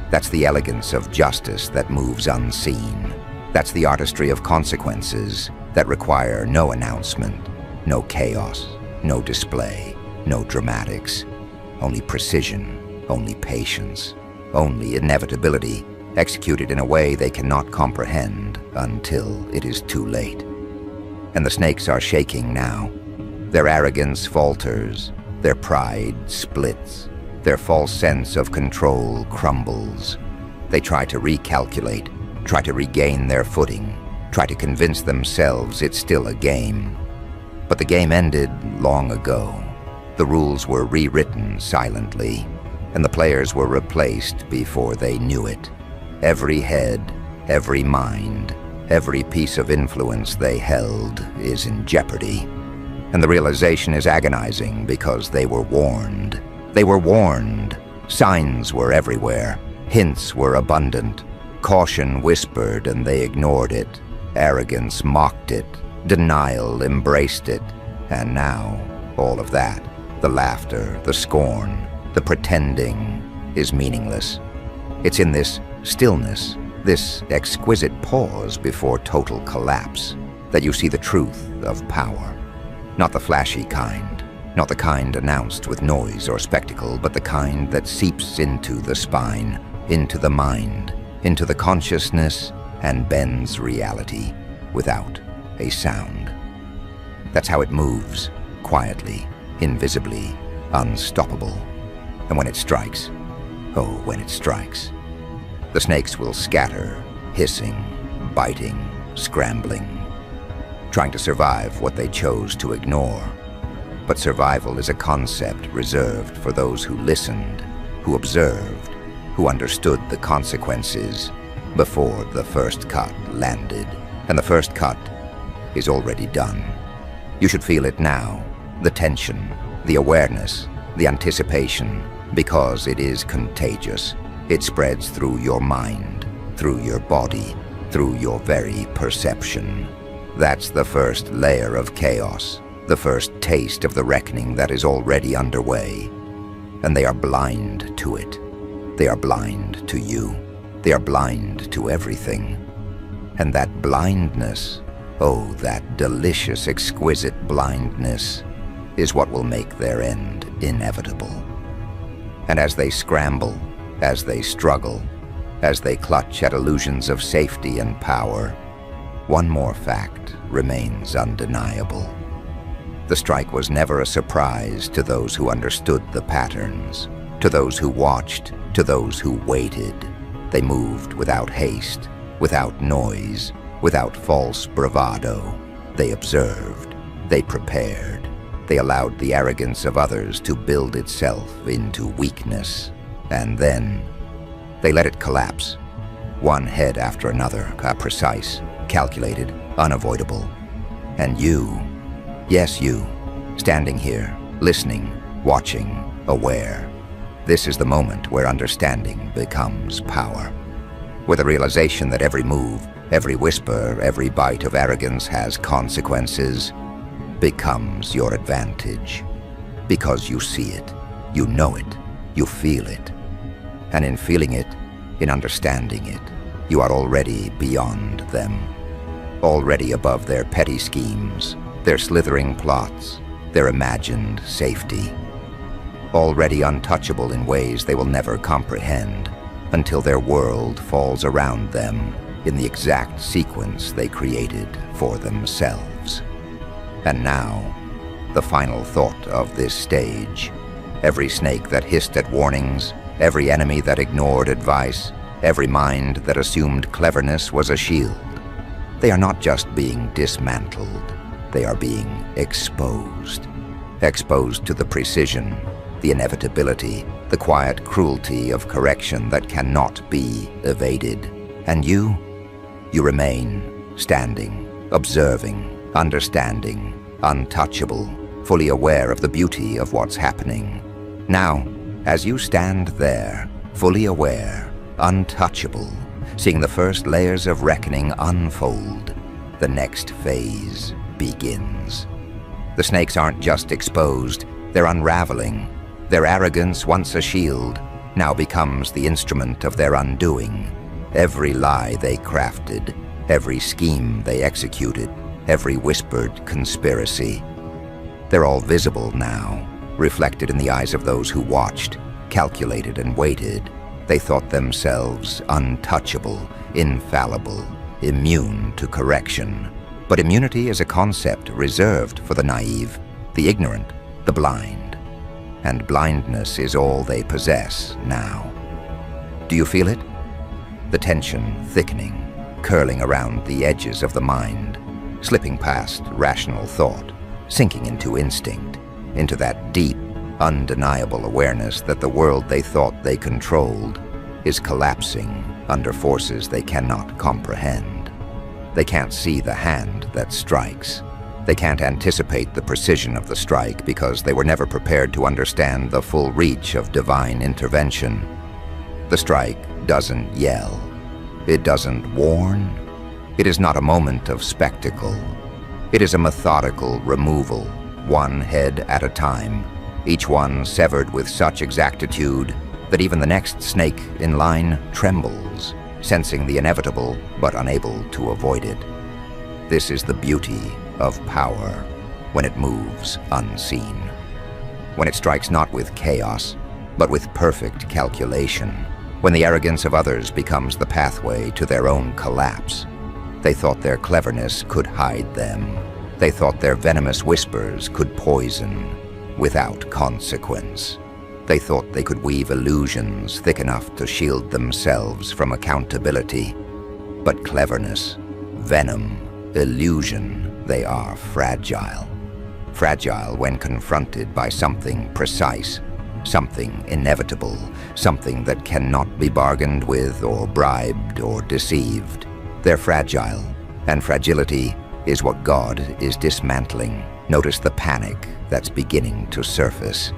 That's the elegance of justice that moves unseen. That's the artistry of consequences that require no announcement, no chaos, no display, no dramatics. Only precision, only patience, only inevitability, executed in a way they cannot comprehend until it is too late. And the snakes are shaking now. Their arrogance falters, their pride splits, their false sense of control crumbles. They try to recalculate, try to regain their footing, try to convince themselves it's still a game. But the game ended long ago. The rules were rewritten silently, and the players were replaced before they knew it. Every head, every mind, every piece of influence they held is in jeopardy. And the realization is agonizing because they were warned. They were warned. Signs were everywhere. Hints were abundant. Caution whispered and they ignored it. Arrogance mocked it. Denial embraced it. And now, all of that, the laughter, the scorn, the pretending, is meaningless. It's in this stillness, this exquisite pause before total collapse, that you see the truth of power. Not the flashy kind, not the kind announced with noise or spectacle, but the kind that seeps into the spine, into the mind, into the consciousness, and bends reality without a sound. That's how it moves, quietly, invisibly, unstoppable. And when it strikes, oh, when it strikes, the snakes will scatter, hissing, biting, scrambling, trying to survive what they chose to ignore. But survival is a concept reserved for those who listened, who observed, who understood the consequences before the first cut landed. And the first cut is already done. You should feel it now, the tension, the awareness, the anticipation, because it is contagious. It spreads through your mind, through your body, through your very perception. That's the first layer of chaos, the first taste of the reckoning that is already underway. And they are blind to it. They are blind to you. They are blind to everything. And that blindness, oh, that delicious, exquisite blindness, is what will make their end inevitable. And as they scramble, as they struggle, as they clutch at illusions of safety and power, one more fact remains undeniable. The strike was never a surprise to those who understood the patterns, to those who watched, to those who waited. They moved without haste, without noise, without false bravado. They observed, they prepared, they allowed the arrogance of others to build itself into weakness. And then they let it collapse, one head after another, precise, calculated, unavoidable. And you, yes you, standing here, listening, watching, aware. This is the moment where understanding becomes power, where the realization that every move, every whisper, every bite of arrogance has consequences becomes your advantage. Because you see it, you know it, you feel it. And in feeling it, in understanding it, you are already beyond them. Already above their petty schemes, their slithering plots, their imagined safety. Already untouchable in ways they will never comprehend until their world falls around them in the exact sequence they created for themselves. And now, the final thought of this stage. Every snake that hissed at warnings, every enemy that ignored advice, every mind that assumed cleverness was a shield. They are not just being dismantled, they are being exposed. Exposed to the precision, the inevitability, the quiet cruelty of correction that cannot be evaded. And you remain standing, observing, understanding, untouchable, fully aware of the beauty of what's happening. Now, as you stand there, fully aware, untouchable, seeing the first layers of reckoning unfold, the next phase begins. The snakes aren't just exposed, they're unraveling. Their arrogance, once a shield, now becomes the instrument of their undoing. Every lie they crafted, every scheme they executed, every whispered conspiracy. They're all visible now, reflected in the eyes of those who watched, calculated and waited. They thought themselves untouchable, infallible, immune to correction. But immunity is a concept reserved for the naive, the ignorant, the blind. And blindness is all they possess now. Do you feel it? The tension thickening, curling around the edges of the mind, slipping past rational thought, sinking into instinct, into that deep, undeniable awareness that the world they thought they controlled is collapsing under forces they cannot comprehend. They can't see the hand that strikes. They can't anticipate the precision of the strike because they were never prepared to understand the full reach of divine intervention. The strike doesn't yell. It doesn't warn. It is not a moment of spectacle. It is a methodical removal, one head at a time, each one severed with such exactitude that even the next snake in line trembles, sensing the inevitable but unable to avoid it. This is the beauty of power when it moves unseen, when it strikes not with chaos, but with perfect calculation, when the arrogance of others becomes the pathway to their own collapse. They thought their cleverness could hide them. They thought their venomous whispers could poison without consequence. They thought they could weave illusions thick enough to shield themselves from accountability. But cleverness, venom, illusion, they are fragile. Fragile when confronted by something precise, something inevitable, something that cannot be bargained with or bribed or deceived. They're fragile, and fragility is what God is dismantling. Notice the panic that's beginning to surface.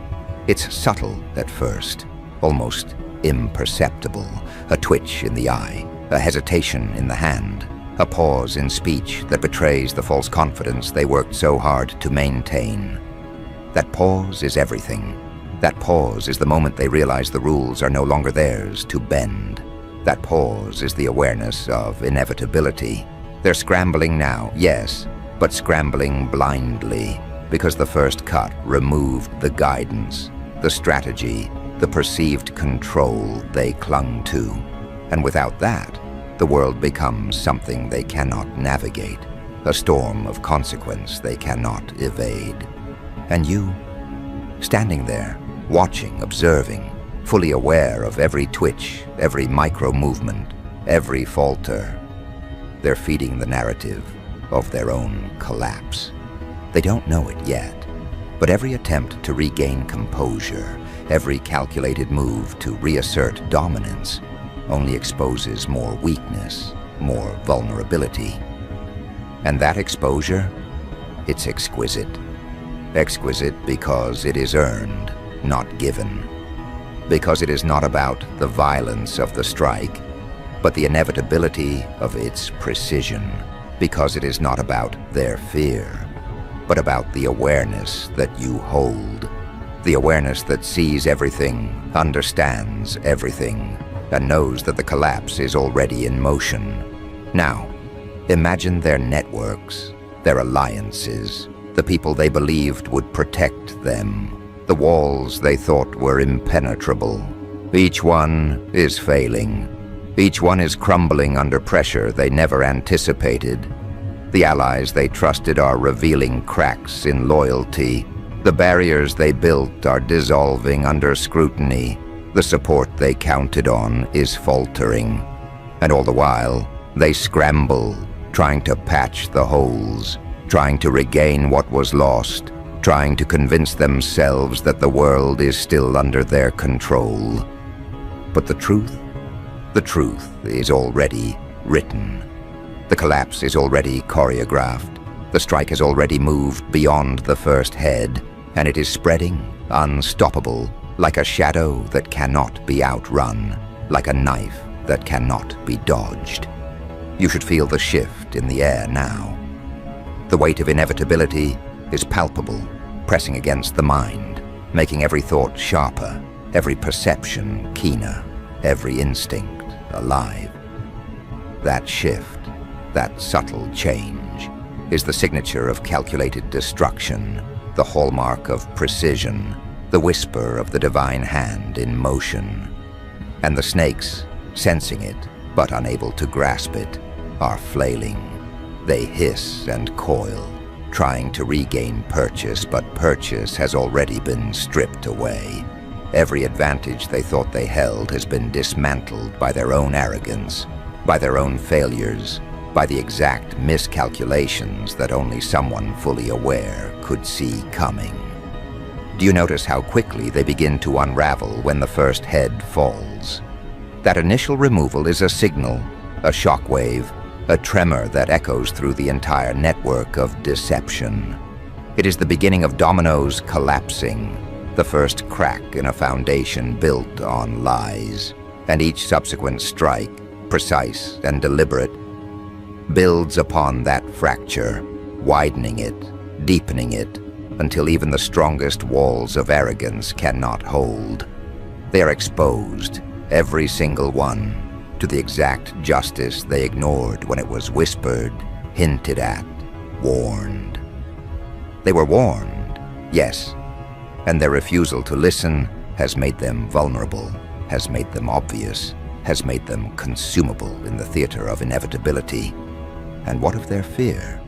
It's subtle at first, almost imperceptible, a twitch in the eye, a hesitation in the hand, a pause in speech that betrays the false confidence they worked so hard to maintain. That pause is everything. That pause is the moment they realize the rules are no longer theirs to bend. That pause is the awareness of inevitability. They're scrambling now, yes, but scrambling blindly, because the first cut removed the guidance, the strategy, the perceived control they clung to. And without that, the world becomes something they cannot navigate, a storm of consequence they cannot evade. And you, standing there, watching, observing, fully aware of every twitch, every micro-movement, every falter, they're feeding the narrative of their own collapse. They don't know it yet, but every attempt to regain composure, every calculated move to reassert dominance, only exposes more weakness, more vulnerability. And that exposure, it's exquisite. Exquisite because it is earned, not given. Because it is not about the violence of the strike, but the inevitability of its precision. Because it is not about their fear, but about the awareness that you hold. The awareness that sees everything, understands everything, and knows that the collapse is already in motion. Now, imagine their networks, their alliances, the people they believed would protect them, the walls they thought were impenetrable. Each one is failing. Each one is crumbling under pressure they never anticipated. The allies they trusted are revealing cracks in loyalty. The barriers they built are dissolving under scrutiny. The support they counted on is faltering. And all the while, they scramble, trying to patch the holes, trying to regain what was lost, trying to convince themselves that the world is still under their control. But the truth is already written. The collapse is already choreographed. The strike has already moved beyond the first head, and it is spreading, unstoppable, like a shadow that cannot be outrun, like a knife that cannot be dodged. You should feel the shift in the air now. The weight of inevitability is palpable, pressing against the mind, making every thought sharper, every perception keener, every instinct alive. That shift, that subtle change, is the signature of calculated destruction, the hallmark of precision, the whisper of the divine hand in motion. And the snakes, sensing it, but unable to grasp it, are flailing. They hiss and coil, trying to regain purchase, but purchase has already been stripped away. Every advantage they thought they held has been dismantled by their own arrogance, by their own failures, by the exact miscalculations that only someone fully aware could see coming. Do you notice how quickly they begin to unravel when the first head falls? That initial removal is a signal, a shockwave, a tremor that echoes through the entire network of deception. It is the beginning of dominoes collapsing, the first crack in a foundation built on lies, and each subsequent strike, precise and deliberate, builds upon that fracture, widening it, deepening it, until even the strongest walls of arrogance cannot hold. They are exposed, every single one, to the exact justice they ignored when it was whispered, hinted at, warned. They were warned, yes, and their refusal to listen has made them vulnerable, has made them obvious, has made them consumable in the theater of inevitability. And what of their fear?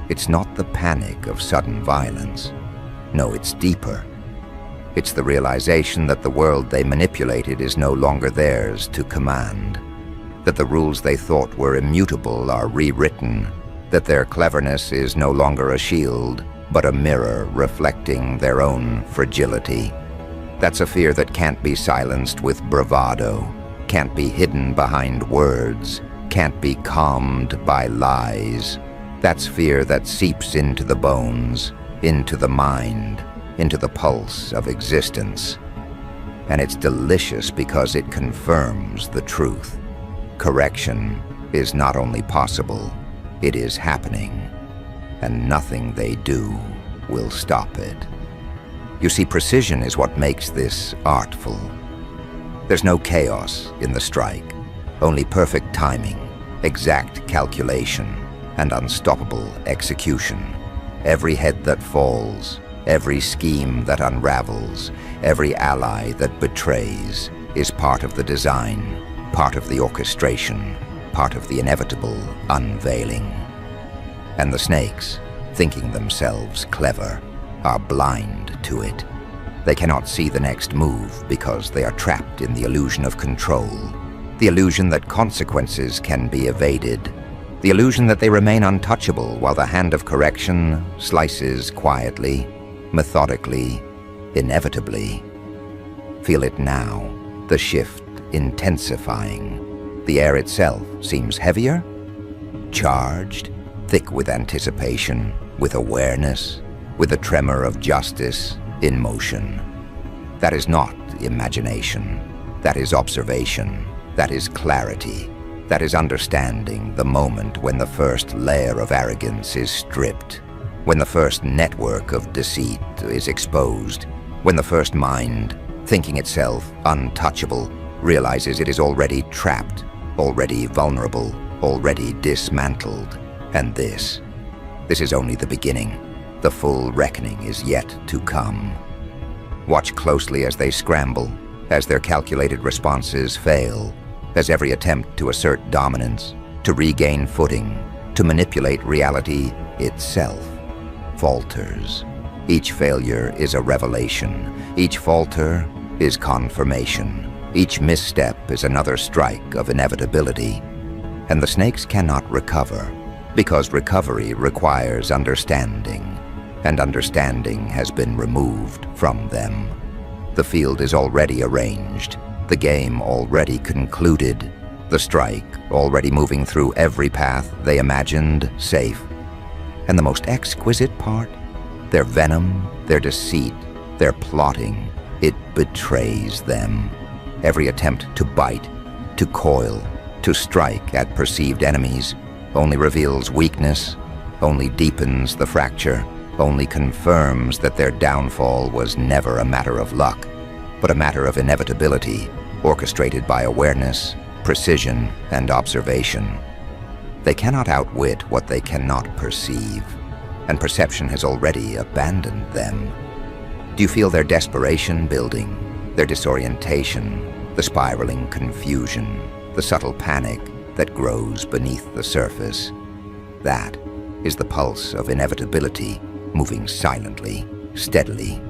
It's not the panic of sudden violence. No, it's deeper. It's the realization that the world they manipulated is no longer theirs to command, that the rules they thought were immutable are rewritten, that their cleverness is no longer a shield, but a mirror reflecting their own fragility. That's a fear that can't be silenced with bravado, can't be hidden behind words, can't be calmed by lies. That's fear that seeps into the bones, into the mind, into the pulse of existence. And it's delicious because it confirms the truth. Correction is not only possible, it is happening, and nothing they do will stop it. You see, precision is what makes this artful. There's no chaos in the strike, only perfect timing, exact calculation, and unstoppable execution. Every head that falls, every scheme that unravels, every ally that betrays is part of the design, part of the orchestration, part of the inevitable unveiling. And the snakes, thinking themselves clever, are blind to it. They cannot see the next move because they are trapped in the illusion of control, the illusion that consequences can be evaded, the illusion that they remain untouchable while the hand of correction slices quietly, methodically, inevitably. Feel it now, the shift intensifying. The air itself seems heavier, charged, thick with anticipation, with awareness, with a tremor of justice in motion. That is not imagination. That is observation. That is clarity. That is understanding the moment when the first layer of arrogance is stripped, when the first network of deceit is exposed, when the first mind, thinking itself untouchable, realizes it is already trapped, already vulnerable, already dismantled. And this is only the beginning. The full reckoning is yet to come. Watch closely as they scramble, as their calculated responses fail, as every attempt to assert dominance, to regain footing, to manipulate reality itself, falters. Each failure is a revelation. Each falter is confirmation. Each misstep is another strike of inevitability. And the snakes cannot recover, because recovery requires understanding, and understanding has been removed from them. The field is already arranged, the game already concluded, the strike already moving through every path they imagined safe. And the most exquisite part? Their venom, their deceit, their plotting, it betrays them. Every attempt to bite, to coil, to strike at perceived enemies only reveals weakness, only deepens the fracture, only confirms that their downfall was never a matter of luck, but a matter of inevitability, orchestrated by awareness, precision, and observation. They cannot outwit what they cannot perceive, and perception has already abandoned them. Do you feel their desperation building, their disorientation, the spiraling confusion, the subtle panic that grows beneath the surface? That is the pulse of inevitability, moving silently, steadily,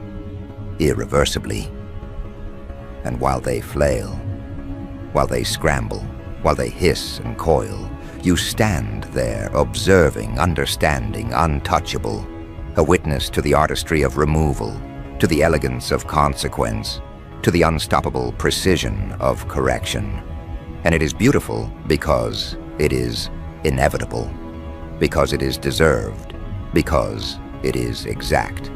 irreversibly. And while they flail, while they scramble, while they hiss and coil, you stand there, observing, understanding, untouchable, a witness to the artistry of removal, to the elegance of consequence, to the unstoppable precision of correction. And it is beautiful because it is inevitable, because it is deserved, because it is exact.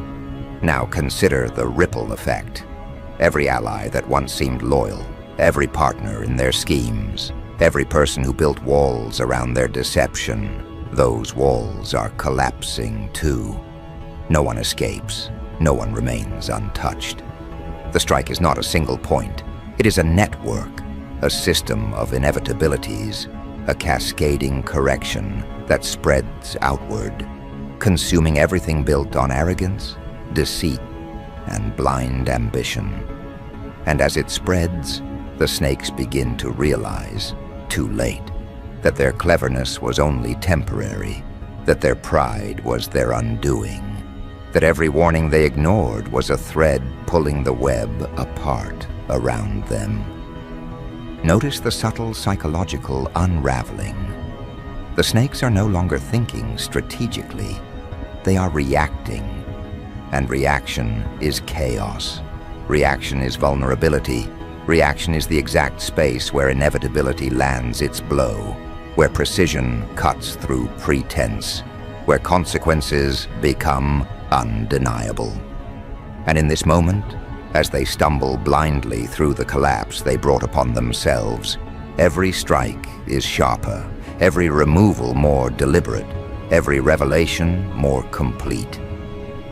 Now consider the ripple effect. Every ally that once seemed loyal, every partner in their schemes, every person who built walls around their deception, those walls are collapsing too. No one escapes, no one remains untouched. The strike is not a single point, it is a network, a system of inevitabilities, a cascading correction that spreads outward, consuming everything built on arrogance, deceit, and blind ambition. And as it spreads, the snakes begin to realize, too late, that their cleverness was only temporary, that their pride was their undoing, that every warning they ignored was a thread pulling the web apart around them. Notice the subtle psychological unraveling. The snakes are no longer thinking strategically. They are reacting. And reaction is chaos. Reaction is vulnerability. Reaction is the exact space where inevitability lands its blow, where precision cuts through pretense, where consequences become undeniable. And in this moment, as they stumble blindly through the collapse they brought upon themselves, every strike is sharper, every removal more deliberate, every revelation more complete.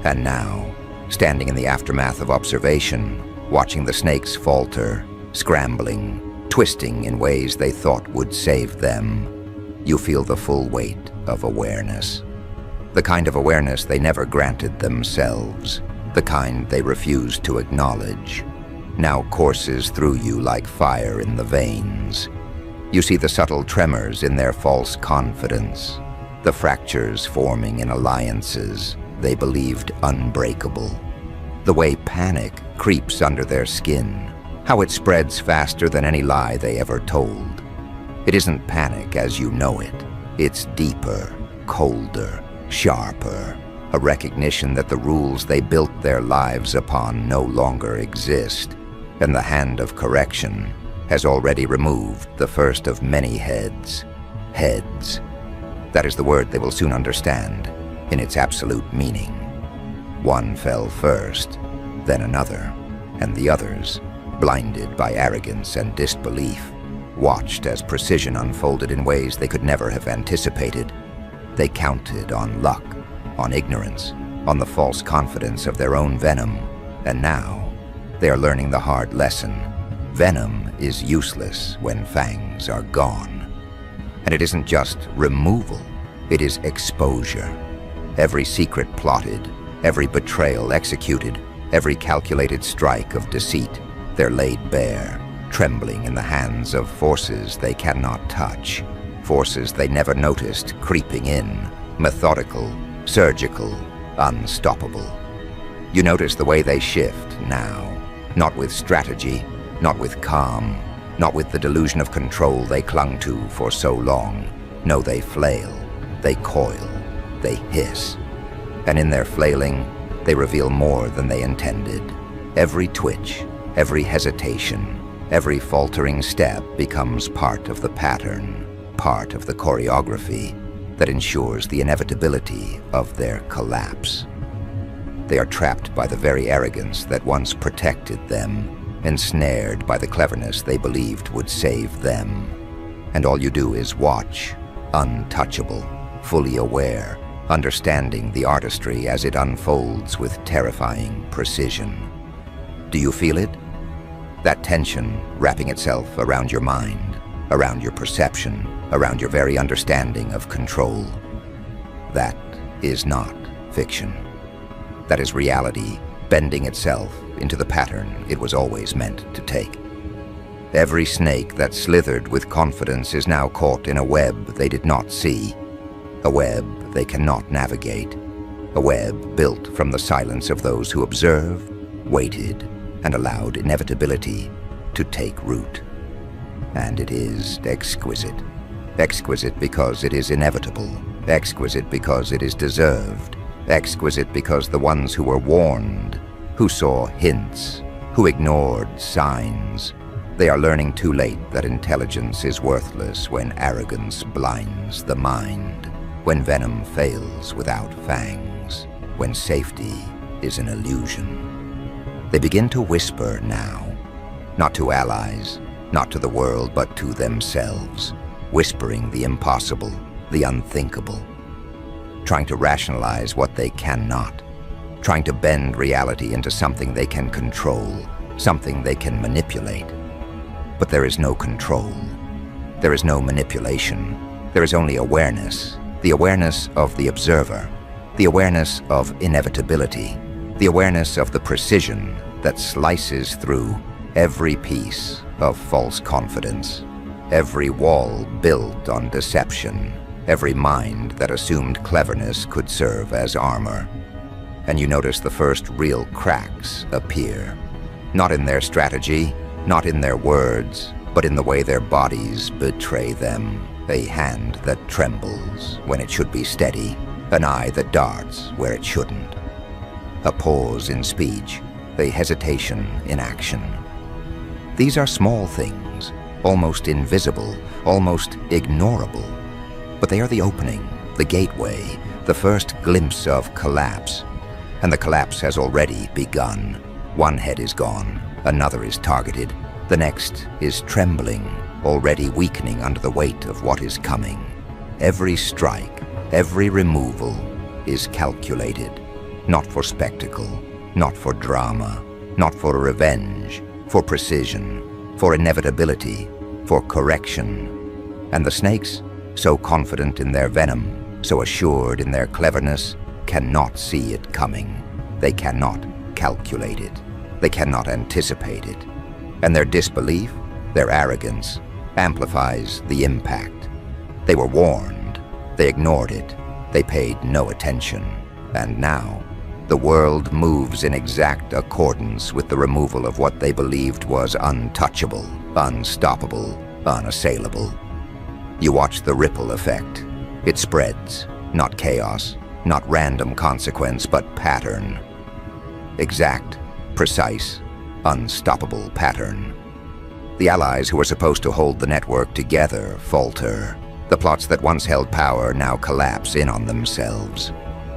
And now, standing in the aftermath of observation, watching the snakes falter, scrambling, twisting in ways they thought would save them, you feel the full weight of awareness. The kind of awareness they never granted themselves, the kind they refused to acknowledge, now courses through you like fire in the veins. You see the subtle tremors in their false confidence, the fractures forming in alliances they believed unbreakable, the way panic creeps under their skin, how it spreads faster than any lie they ever told. It isn't panic as you know it. It's deeper, colder, sharper, a recognition that the rules they built their lives upon no longer exist, and the hand of correction has already removed the first of many heads. Heads. That is the word they will soon understand in its absolute meaning. One fell first, then another, and the others, blinded by arrogance and disbelief, watched as precision unfolded in ways they could never have anticipated. They counted on luck, on ignorance, on the false confidence of their own venom, and now they are learning the hard lesson. Venom is useless when fangs are gone. And it isn't just removal, it is exposure. Every secret plotted, every betrayal executed, every calculated strike of deceit, they're laid bare, trembling in the hands of forces they cannot touch, forces they never noticed creeping in, methodical, surgical, unstoppable. You notice the way they shift now, not with strategy, not with calm, not with the delusion of control they clung to for so long. No, they flail, they coil, they hiss. And in their flailing, they reveal more than they intended. Every twitch, every hesitation, every faltering step becomes part of the pattern, part of the choreography. that ensures the inevitability of their collapse. They are trapped by the very arrogance that once protected them, ensnared by the cleverness they believed would save them. And all you do is watch, untouchable, fully aware, understanding the artistry as it unfolds with terrifying precision. Do you feel it? That tension wrapping itself around your mind, around your perception, around your very understanding of control. That is not fiction. That is reality bending itself into the pattern it was always meant to take. Every snake that slithered with confidence is now caught in a web they did not see, a web they cannot navigate, a web built from the silence of those who observed, waited, and allowed inevitability to take root. And it is exquisite. Exquisite because it is inevitable, exquisite because it is deserved, exquisite because the ones who were warned, who saw hints, who ignored signs, they are learning too late that intelligence is worthless when arrogance blinds the mind, when venom fails without fangs, when safety is an illusion. They begin to whisper now, not to allies, not to the world, but to themselves, whispering the impossible, the unthinkable, trying to rationalize what they cannot, trying to bend reality into something they can control, something they can manipulate. But there is no control. There is no manipulation. There is only awareness, the awareness of the observer, the awareness of inevitability, the awareness of the precision that slices through every piece of false confidence, every wall built on deception, every mind that assumed cleverness could serve as armor. And you notice the first real cracks appear, not in their strategy, not in their words, but in the way their bodies betray them. A hand that trembles when it should be steady, an eye that darts where it shouldn't. A pause in speech, a hesitation in action. These are small things, almost invisible, almost ignorable, but they are the opening, the gateway, the first glimpse of collapse. And the collapse has already begun. One head is gone, another is targeted, the next is trembling, already weakening under the weight of what is coming. Every strike, every removal is calculated, not for spectacle, not for drama, not for revenge, for precision, for inevitability, for correction. And the snakes, so confident in their venom, so assured in their cleverness, cannot see it coming. They cannot calculate it. They cannot anticipate it. And their disbelief, their arrogance, amplifies the impact. They were warned. They ignored it. They paid no attention. And now, the world moves in exact accordance with the removal of what they believed was untouchable, unstoppable, unassailable. You watch the ripple effect. It spreads, not chaos, not random consequence, but pattern. Exact, precise, unstoppable pattern. The allies who were supposed to hold the network together falter. The plots that once held power now collapse in on themselves.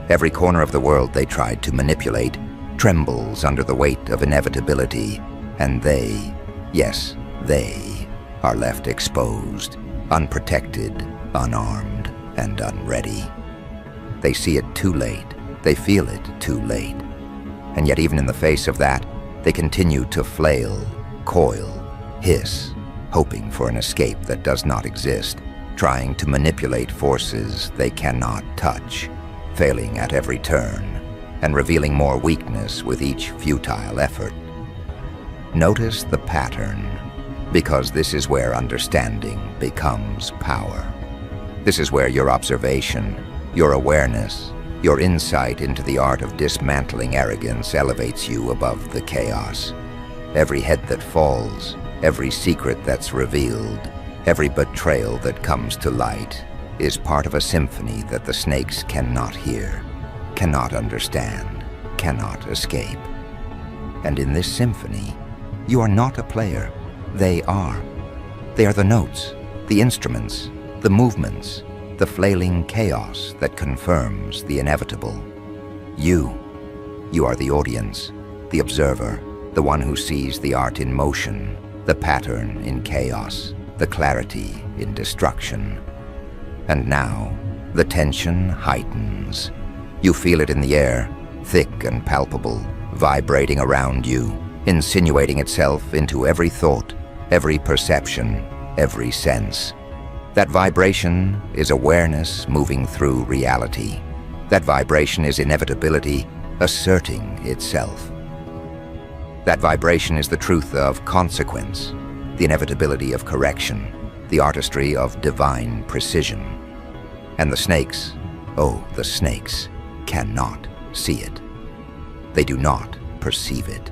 Every corner of the world they tried to manipulate trembles under the weight of inevitability, and they, yes, they, are left exposed, unprotected, unarmed, and unready. They see it too late. They feel it too late. And yet even in the face of that, they continue to flail, coil, hiss, hoping for an escape that does not exist, trying to manipulate forces they cannot touch, failing at every turn, and revealing more weakness with each futile effort. Notice the pattern, because this is where understanding becomes power. This is where your observation, your awareness, your insight into the art of dismantling arrogance elevates you above the chaos. Every head that falls, every secret that's revealed, every betrayal that comes to light is part of a symphony that the snakes cannot hear, cannot understand, cannot escape. And in this symphony, you are not a player. They are. They are the notes, the instruments, the movements, the flailing chaos that confirms the inevitable. You are the audience, the observer, the one who sees the art in motion, the pattern in chaos, the clarity in destruction. And now, the tension heightens. You feel it in the air, thick and palpable, vibrating around you, insinuating itself into every thought, every perception, every sense. That vibration is awareness moving through reality. That vibration is inevitability asserting itself. That vibration is the truth of consequence, the inevitability of correction, the artistry of divine precision. And the snakes, oh, the snakes, cannot see it. They do not perceive it.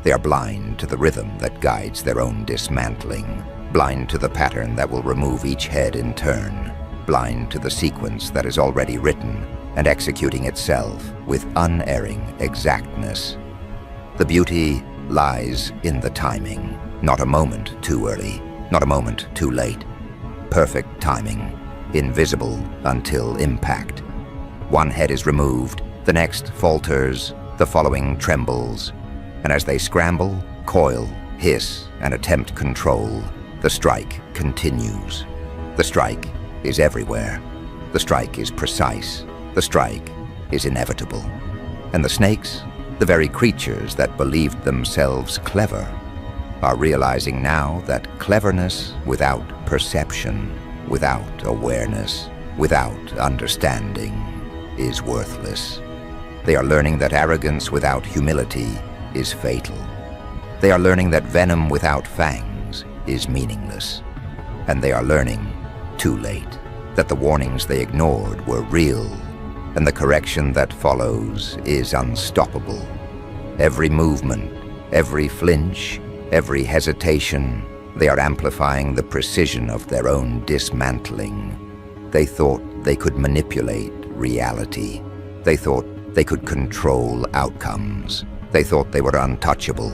They are blind to the rhythm that guides their own dismantling, blind to the pattern that will remove each head in turn, blind to the sequence that is already written and executing itself with unerring exactness. The beauty lies in the timing, not a moment too early, not a moment too late. Perfect timing, invisible until impact. One head is removed, the next falters, the following trembles, and as they scramble, coil, hiss, and attempt control, the strike continues. The strike is everywhere. The strike is precise. The strike is inevitable. And the snakes, the very creatures that believed themselves clever, are realizing now that cleverness without perception, without awareness, without understanding, is worthless. They are learning that arrogance without humility is fatal. They are learning that venom without fangs is meaningless. And they are learning, too late, that the warnings they ignored were real, and the correction that follows is unstoppable. Every movement, every flinch, every hesitation, they are amplifying the precision of their own dismantling. They thought they could manipulate reality. They thought they could control outcomes. They thought they were untouchable.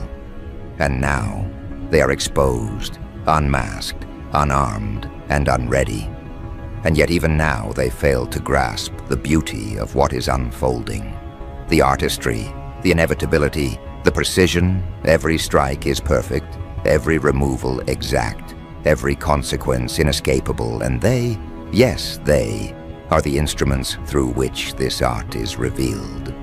And now, they are exposed, unmasked, unarmed, and unready. And yet even now they fail to grasp the beauty of what is unfolding. The artistry, the inevitability, the precision. Every strike is perfect, every removal exact, every consequence inescapable, and they, yes, they, are the instruments through which this art is revealed.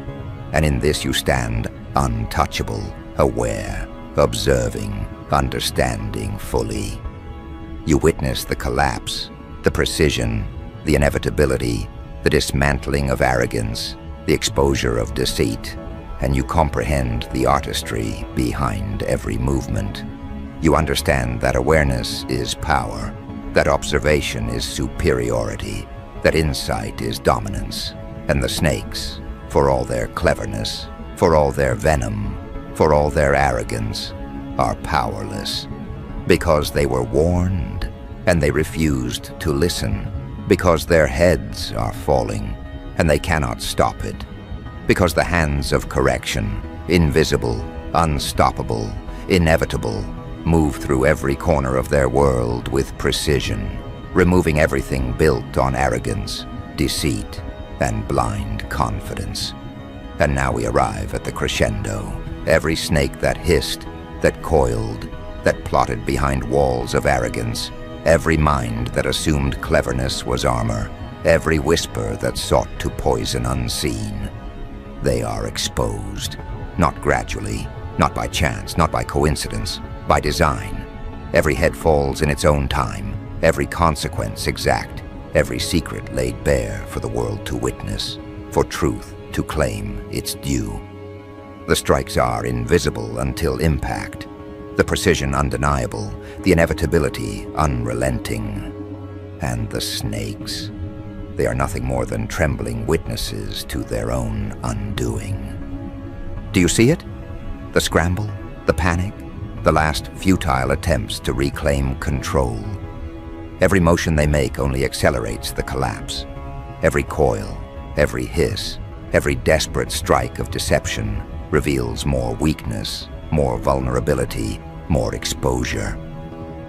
And in this you stand untouchable, aware, observing, understanding fully. You witness the collapse, the precision, the inevitability, the dismantling of arrogance, the exposure of deceit, and you comprehend the artistry behind every movement. You understand that awareness is power, that observation is superiority, that insight is dominance, and the snakes, for all their cleverness, for all their venom, for all their arrogance, are powerless, because they were warned, and they refused to listen, because their heads are falling, and they cannot stop it, because the hands of correction, invisible, unstoppable, inevitable, move through every corner of their world with precision, removing everything built on arrogance, deceit, and blind confidence. And now we arrive at the crescendo. Every snake that hissed, that coiled, that plotted behind walls of arrogance, every mind that assumed cleverness was armor, every whisper that sought to poison unseen. They are exposed, not gradually, not by chance, not by coincidence, by design. Every head falls in its own time, every consequence exact, every secret laid bare for the world to witness, for truth to claim its due. The strikes are invisible until impact, the precision undeniable, the inevitability unrelenting. And the snakes, they are nothing more than trembling witnesses to their own undoing. Do you see it? The scramble, the panic, the last futile attempts to reclaim control. Every motion they make only accelerates the collapse. Every coil, every hiss, every desperate strike of deception reveals more weakness, more vulnerability, more exposure.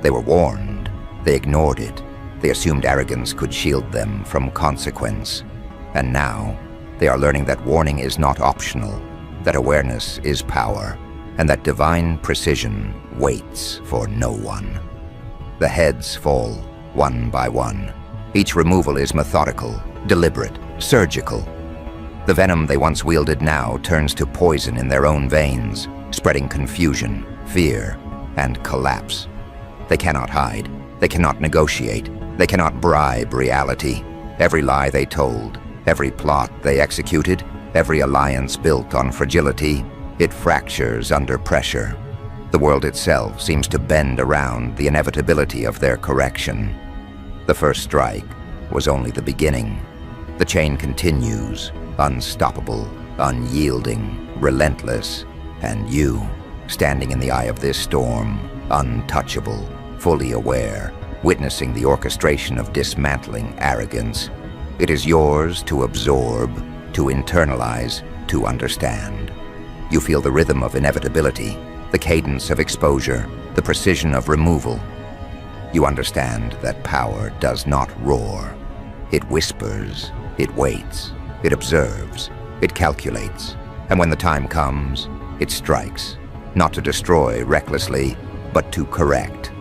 They were warned, they ignored it, They assumed arrogance could shield them from consequence. And now, they are learning that warning is not optional, that awareness is power, and that divine precision waits for no one. The heads fall, one by one. Each removal is methodical, deliberate, surgical. The venom they once wielded now turns to poison in their own veins, spreading confusion, fear, and collapse. They cannot hide. They cannot negotiate. They cannot bribe reality. Every lie they told, every plot they executed, every alliance built on fragility, it fractures under pressure. The world itself seems to bend around the inevitability of their correction. The first strike was only the beginning. The chain continues, unstoppable, unyielding, relentless, and you, standing in the eye of this storm, untouchable, fully aware, witnessing the orchestration of dismantling arrogance. It is yours to absorb, to internalize, to understand. You feel the rhythm of inevitability, the cadence of exposure, the precision of removal. You understand that power does not roar. It whispers, it waits, it observes, it calculates, and when the time comes, it strikes, not to destroy recklessly, but to correct,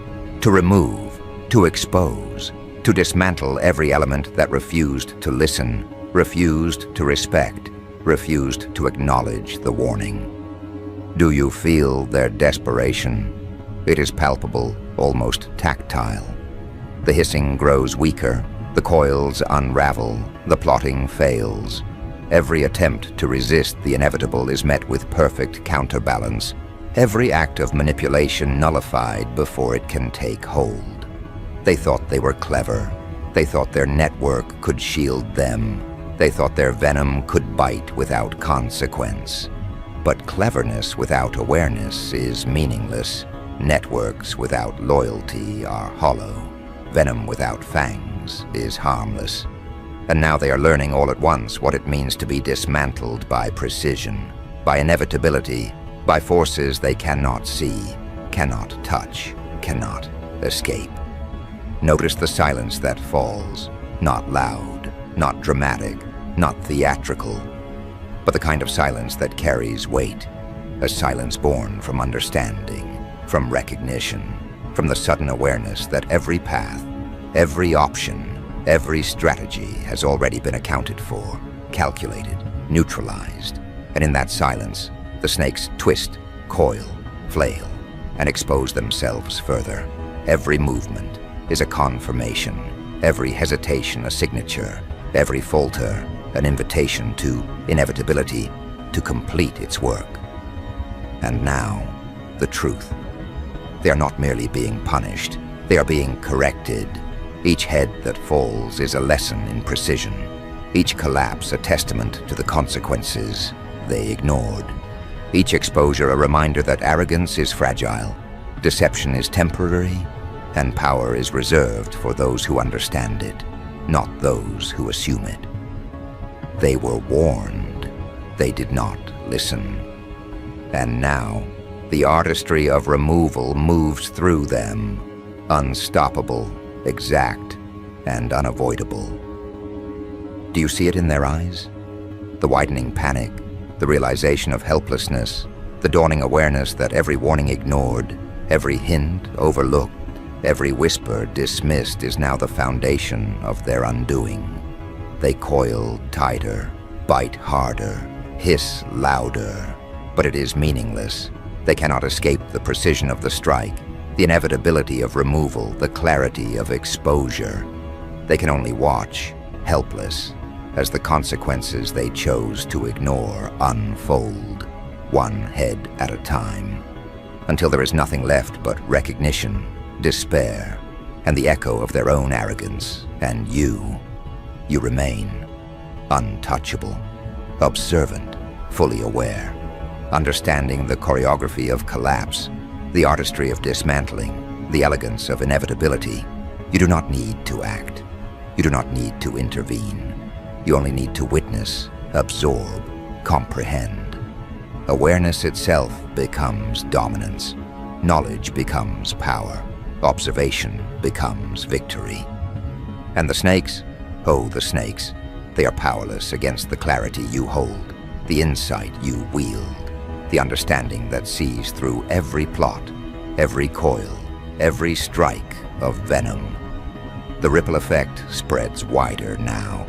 to remove, to expose, to dismantle every element that refused to listen, refused to respect, refused to acknowledge the warning. Do you feel their desperation? It is palpable, almost tactile. The hissing grows weaker, the coils unravel, the plotting fails. Every attempt to resist the inevitable is met with perfect counterbalance, every act of manipulation nullified before it can take hold. They thought they were clever. They thought their network could shield them. They thought their venom could bite without consequence. But cleverness without awareness is meaningless. Networks without loyalty are hollow. Venom without fangs is harmless. And now they are learning all at once what it means to be dismantled by precision, by inevitability, by forces they cannot see, cannot touch, cannot escape. Notice the silence that falls, not loud, not dramatic, not theatrical, but the kind of silence that carries weight, a silence born from understanding, from recognition, from the sudden awareness that every path, every option, every strategy has already been accounted for, calculated, neutralized, and in that silence, the snakes twist, coil, flail, and expose themselves further. Every movement is a confirmation, every hesitation a signature, every falter an invitation to inevitability to complete its work. And now, the truth. They are not merely being punished, they are being corrected. Each head that falls is a lesson in precision, each collapse a testament to the consequences they ignored. Each exposure a reminder that arrogance is fragile, deception is temporary, and power is reserved for those who understand it, not those who assume it. They were warned. They did not listen. And now, the artistry of removal moves through them, unstoppable, exact, and unavoidable. Do you see it in their eyes? The widening panic, the realization of helplessness, the dawning awareness that every warning ignored, every hint overlooked, every whisper dismissed is now the foundation of their undoing. They coil tighter, bite harder, hiss louder, but it is meaningless. They cannot escape the precision of the strike, the inevitability of removal, the clarity of exposure. They can only watch, helpless, as the consequences they chose to ignore unfold, one head at a time, until there is nothing left but recognition, despair, and the echo of their own arrogance, and you remain untouchable, observant, fully aware, understanding the choreography of collapse, the artistry of dismantling, the elegance of inevitability. You do not need to act. You do not need to intervene. You only need to witness, absorb, comprehend. Awareness itself becomes dominance. Knowledge becomes power. Observation becomes victory. And the snakes? Oh, the snakes. They are powerless against the clarity you hold, the insight you wield, the understanding that sees through every plot, every coil, every strike of venom. The ripple effect spreads wider now.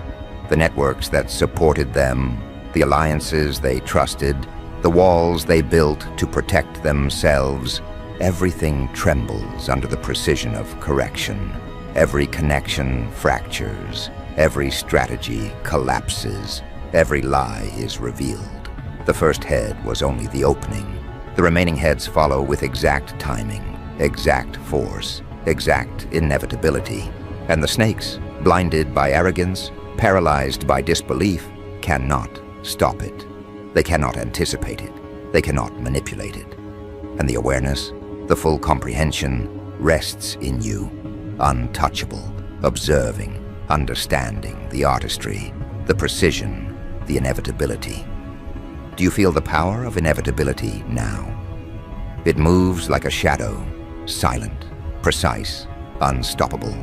The networks that supported them, the alliances they trusted, the walls they built to protect themselves, everything trembles under the precision of correction. Every connection fractures, every strategy collapses, every lie is revealed. The first head was only the opening. The remaining heads follow with exact timing, exact force, exact inevitability. And the snakes, blinded by arrogance, paralyzed by disbelief, cannot stop it. They cannot anticipate it. They cannot manipulate it. And the awareness, the full comprehension, rests in you, untouchable, observing, understanding the artistry, the precision, the inevitability. Do you feel the power of inevitability now? It moves like a shadow, silent, precise, unstoppable.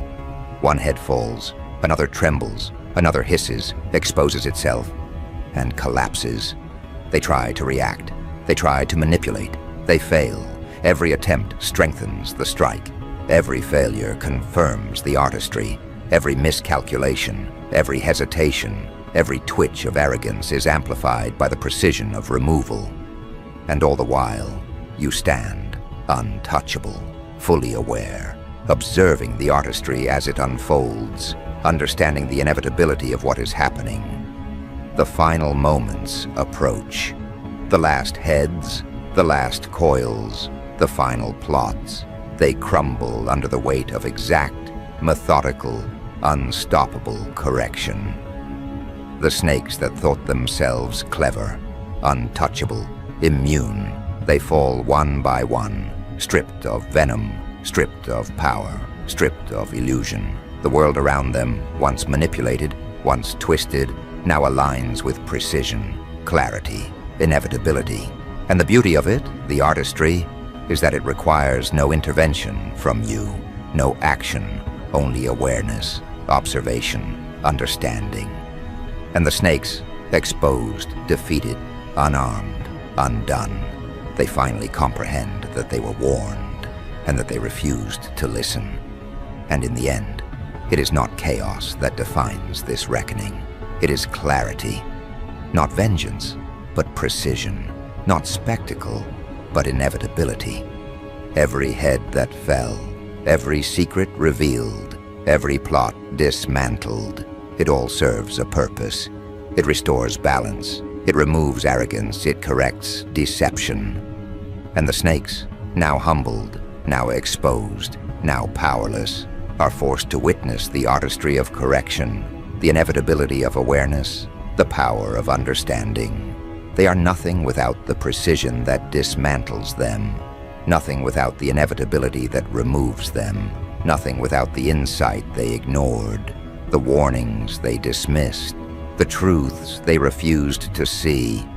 One head falls, another trembles, another hisses, exposes itself, and collapses. They try to react. They try to manipulate. They fail. Every attempt strengthens the strike. Every failure confirms the artistry. Every miscalculation, every hesitation, every twitch of arrogance is amplified by the precision of removal. And all the while, you stand, untouchable, fully aware, observing the artistry as it unfolds, understanding the inevitability of what is happening. The final moments approach. The last heads, the last coils, the final plots. They crumble under the weight of exact, methodical, unstoppable correction. The snakes that thought themselves clever, untouchable, immune, they fall one by one, stripped of venom, stripped of power, stripped of illusion. The world around them, once manipulated, once twisted, now aligns with precision, clarity, inevitability. And the beauty of it, the artistry, is that it requires no intervention from you, no action, only awareness, observation, understanding. And the snakes, exposed, defeated, unarmed, undone, they finally comprehend that they were warned and that they refused to listen. And in the end, it is not chaos that defines this reckoning. It is clarity, not vengeance, but precision, not spectacle, but inevitability. Every head that fell, every secret revealed, every plot dismantled, it all serves a purpose. It restores balance, it removes arrogance, it corrects deception. And the snakes, now humbled, now exposed, now powerless, are forced to witness the artistry of correction, the inevitability of awareness, the power of understanding. They are nothing without the precision that dismantles them, nothing without the inevitability that removes them, nothing without the insight they ignored, the warnings they dismissed, the truths they refused to see.